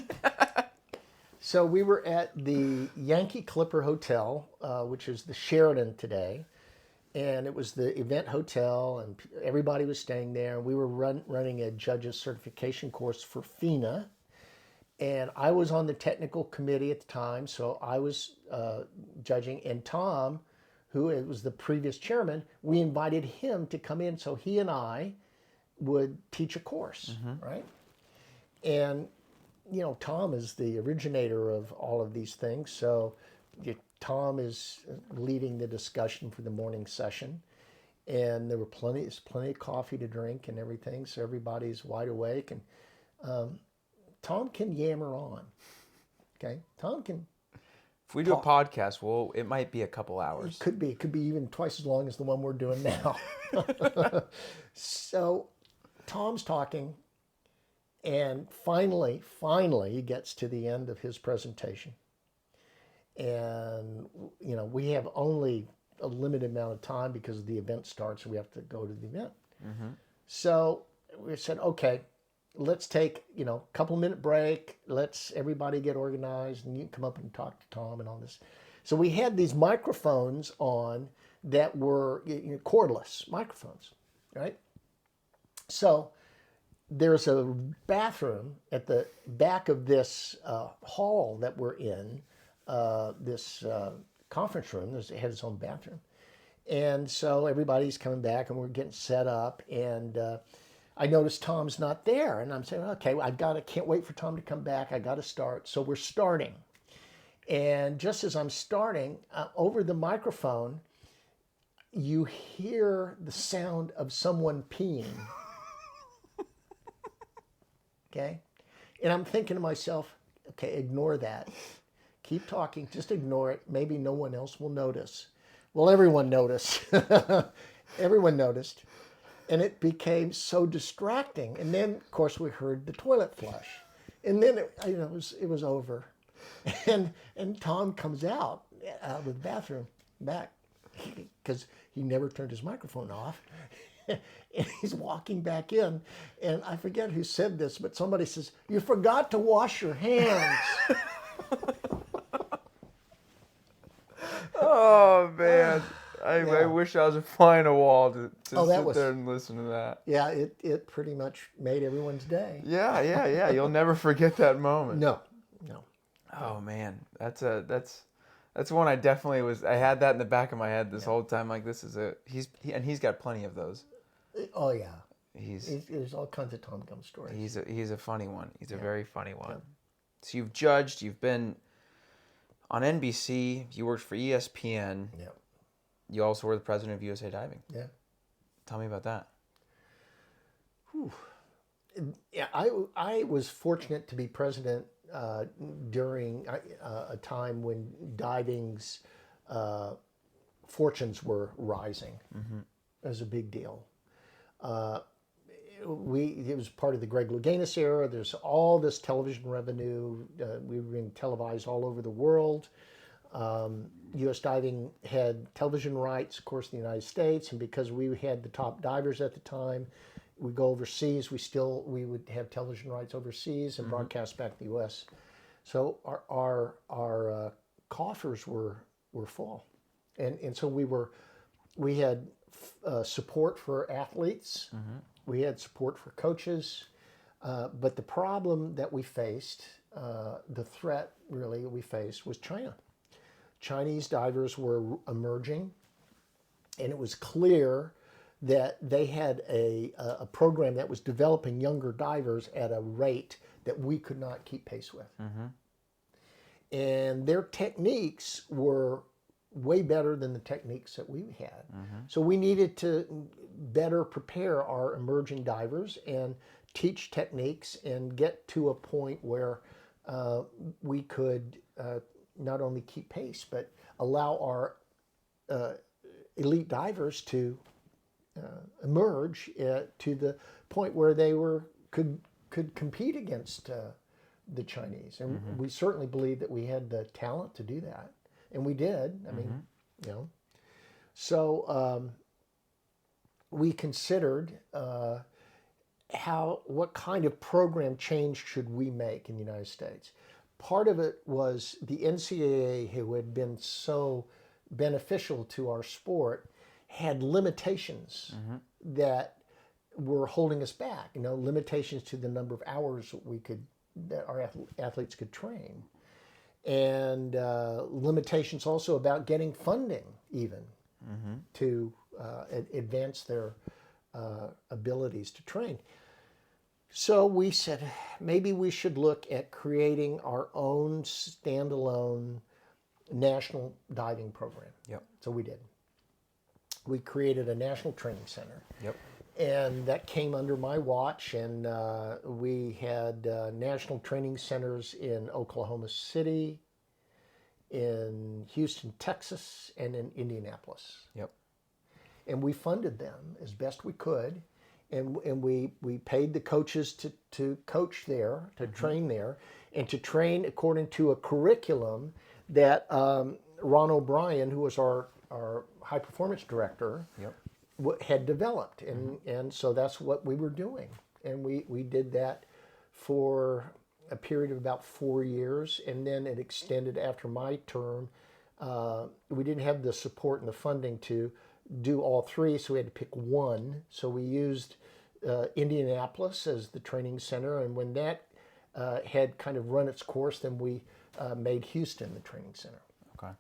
So we were at the Yankee Clipper Hotel, which is the Sheraton today. And it was the event hotel, and everybody was staying there. And we were running a judge's certification course for FINA. And I was on the technical committee at the time, so I was judging. And Tom, who was the previous chairman, we invited him to come in so he and I would teach a course, right? And, you know, Tom is the originator of all of these things. So Tom is leading the discussion for the morning session. And there were plenty of coffee to drink and everything, so everybody's wide awake. And Tom can yammer on, okay? Tom can. If we do a podcast, well, it might be a couple hours. It could be even twice as long as the one we're doing now. So Tom's talking, and finally he gets to the end of his presentation. And, you know, we have only a limited amount of time because the event starts and we have to go to the event. So we said, okay, let's take, you know, a couple minute break. Let's everybody get organized and you can come up and talk to Tom and all this. So we had these microphones on that were, you know, cordless microphones, right? So there's a bathroom at the back of this hall that we're in, this conference room. It has its own bathroom. And so everybody's coming back and we're getting set up, and I noticed Tom's not there, and I'm saying, okay, can't wait for Tom to come back. I got to start. So we're starting. And just as I'm starting, over the microphone, you hear the sound of someone peeing. Okay? And I'm thinking to myself, okay, ignore that. Keep talking, just ignore it. Maybe no one else will notice. Well, everyone noticed. Everyone noticed. And it became so distracting. And then, of course, we heard the toilet flush. And then it was over. And Tom comes out of the bathroom back because he never turned his microphone off. And he's walking back in. And I forget who said this, but somebody says, "You forgot to wash your hands." Oh, man. I wish I was a fly on a wall to sit there and listen to that. Yeah, it pretty much made everyone's day. Yeah. You'll never forget that moment. No. Oh man, that's That's one I definitely was. I had that in the back of my head this whole time. Like this is he's got plenty of those. Oh yeah, He's there's all kinds of Tom Gum stories. he's a funny one. He's a very funny one. So you've judged. You've been on NBC. You worked for ESPN. Yeah. You also were the president of USA Diving. Yeah. Tell me about that. Whew. Yeah, I was fortunate to be president during a time when diving's fortunes were rising. Mm-hmm. It was a big deal. It was part of the Greg Louganis era. There's all this television revenue. We were being televised all over the world. U.S. Diving had television rights, of course, in the United States, and because we had the top divers at the time, we go overseas. We would have television rights overseas and broadcast back to the U.S. So our coffers were full, and so we had support for athletes. Mm-hmm. We had support for coaches, but the problem that we faced, the threat really we faced, was China. Chinese divers were emerging, and it was clear that they had a program that was developing younger divers at a rate that we could not keep pace with. Mm-hmm. And their techniques were way better than the techniques that we had. Mm-hmm. So we needed to better prepare our emerging divers and teach techniques and get to a point where we could not only keep pace, but allow our elite divers to emerge to the point where they could compete against the Chinese. And mm-hmm. we certainly believed that we had the talent to do that. And we did. I mean, you know. So we considered what kind of program change should we make in the United States. Part of it was the NCAA, who had been so beneficial to our sport, had limitations mm-hmm. that were holding us back. You know, limitations to the number of hours that our athletes could train. And limitations also about getting funding even mm-hmm. to advance their abilities to train. So we said maybe we should look at creating our own standalone national diving program. Yep. So we did. We created a national training center. Yep. And that came under my watch, and we had national training centers in Oklahoma City, in Houston, Texas, and in Indianapolis. Yep. And we funded them as best we could, and we paid the coaches to coach there, to mm-hmm. train there, and to train according to a curriculum that Ron O'Brien, who was our high performance director, yep. had developed, and so that's what we were doing, and we did that for a period of about 4 years, and then it extended after my term. We didn't have the support and the funding to do all three, so we had to pick one. So we used Indianapolis as the training center, and when that had kind of run its course, then we made Houston the training center. Okay.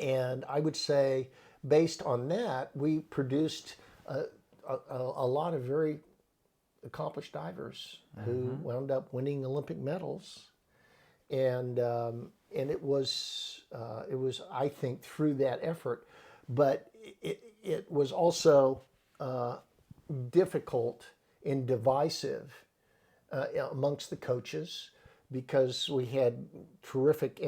And I would say, based on that, we produced a lot of very accomplished divers mm-hmm. who wound up winning Olympic medals, and it was I think through that effort, but it was also difficult and divisive amongst the coaches, because we had terrific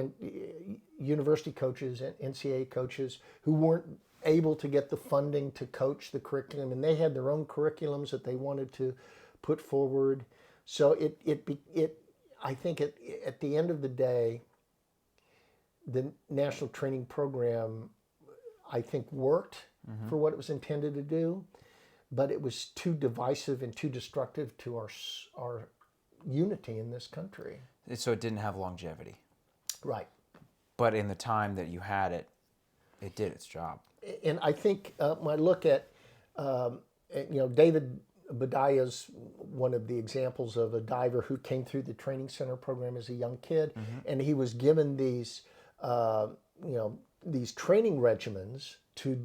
university coaches and NCAA coaches who weren't able to get the funding to coach the curriculum, and they had their own curriculums that they wanted to put forward. So I think at the end of the day, the national training program, I think, worked mm-hmm. for what it was intended to do, but it was too divisive and too destructive to our unity in this country. So it didn't have longevity. Right. But in the time that you had it, it did its job. And I think when I look at, David Badaya's one of the examples of a diver who came through the training center program as a young kid, mm-hmm. and he was given these these training regimens to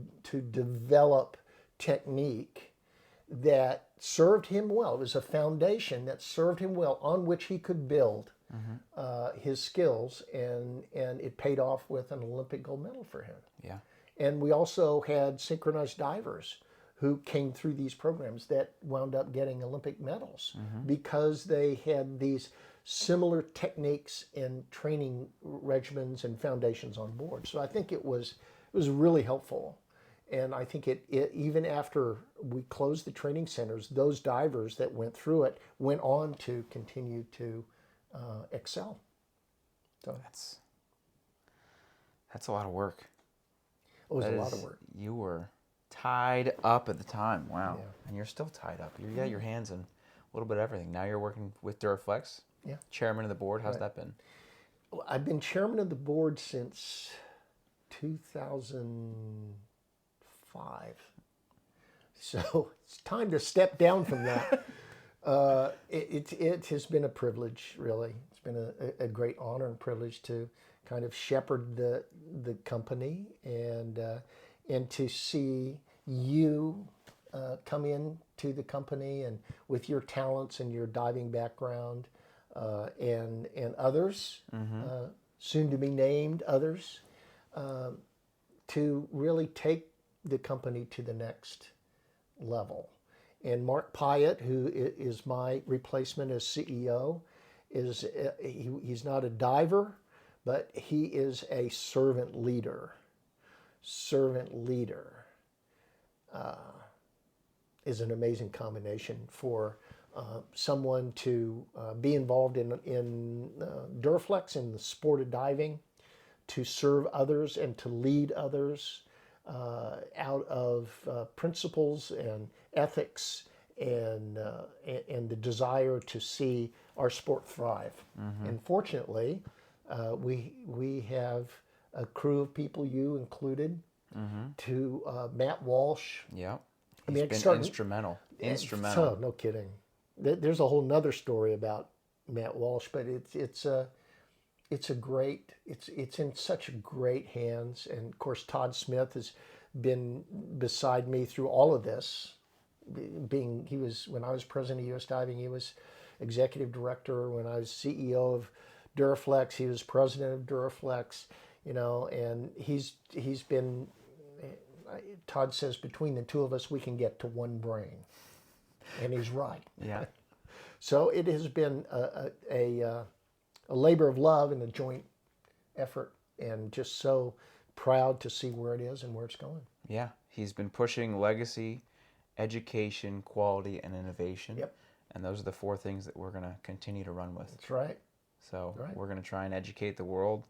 develop technique that served him well. It was a foundation that served him well on which he could build his skills, and it paid off with an Olympic gold medal for him. Yeah. And we also had synchronized divers who came through these programs that wound up getting Olympic medals because they had these similar techniques and training regimens and foundations on board. So I think it was really helpful. And I think it even after we closed the training centers, those divers that went through it went on to continue to excel. So That's a lot of work. it was a lot of work. You were tied up at the time. Wow. Yeah. And you're still tied up. You got your hands in a little bit of everything. Now you're working with Duraflex. Yeah. Chairman of the board. How's that been? Well, I've been chairman of the board since 2005. So it's time to step down from that. It has been a privilege, really. It's been a great honor and privilege to kind of shepherd the company and to see you come in to the company and with your talents and your diving background and others, soon to be named others, to really take the company to the next level. And Mark Pyatt, who is my replacement as CEO, he's not a diver, but he is a servant leader. Servant leader is an amazing combination for someone to be involved in Duraflex, in the sport of diving, to serve others and to lead others out of principles and ethics and the desire to see our sport thrive. And fortunately, we have a crew of people, you included, to Matt Walsh. Yeah. I He's mean, been instrumental. Instrumental. Oh, no kidding. There's a whole nother story about Matt Walsh, but it's in such great hands. And of course, Todd Smith has been beside me through all of this. When I was president of U.S. Diving, he was executive director. When I was CEO of Duraflex, he was president of Duraflex. And he's been. Todd says between the two of us, we can get to one brain, and he's right. Yeah. So it has been a labor of love and a joint effort, and just so proud to see where it is and where it's going. Yeah. He's been pushing legacy, education, quality, and innovation. Yep. And those are the four things that we're going to continue to run with. That's right. So we're going to try and educate the world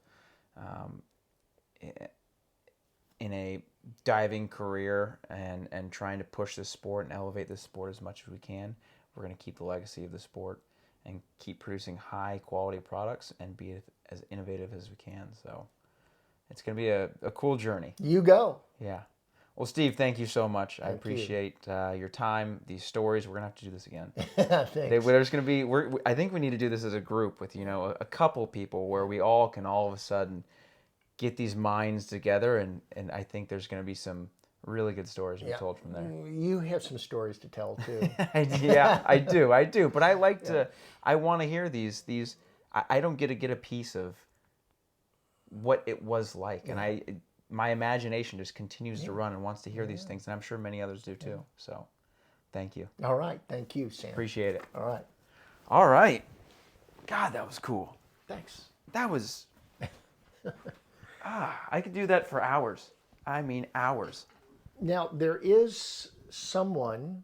in a diving career and trying to push this sport and elevate this sport as much as we can. We're going to keep the legacy of the sport and keep producing high quality products and be as innovative as we can. So it's going to be a cool journey. You go. Yeah. Well, Steve, thank you so much. I Thank appreciate your time, these stories. We're going to have to do this again. Thanks. There's going to be, I think we need to do this as a group with, a couple people where we all can all of a sudden get these minds together, and I think there's going to be some really good stories to be told from there. You have some stories to tell too. Yeah, I do. But I like to, I want to hear these. I don't get a piece of what it was like, and my imagination just continues to run and wants to hear these things, and I'm sure many others do too. So, thank you. All right, thank you, Sam. Appreciate it. All right. God, that was cool. Thanks. That was. I could do that for hours. I mean, hours. Now, there is someone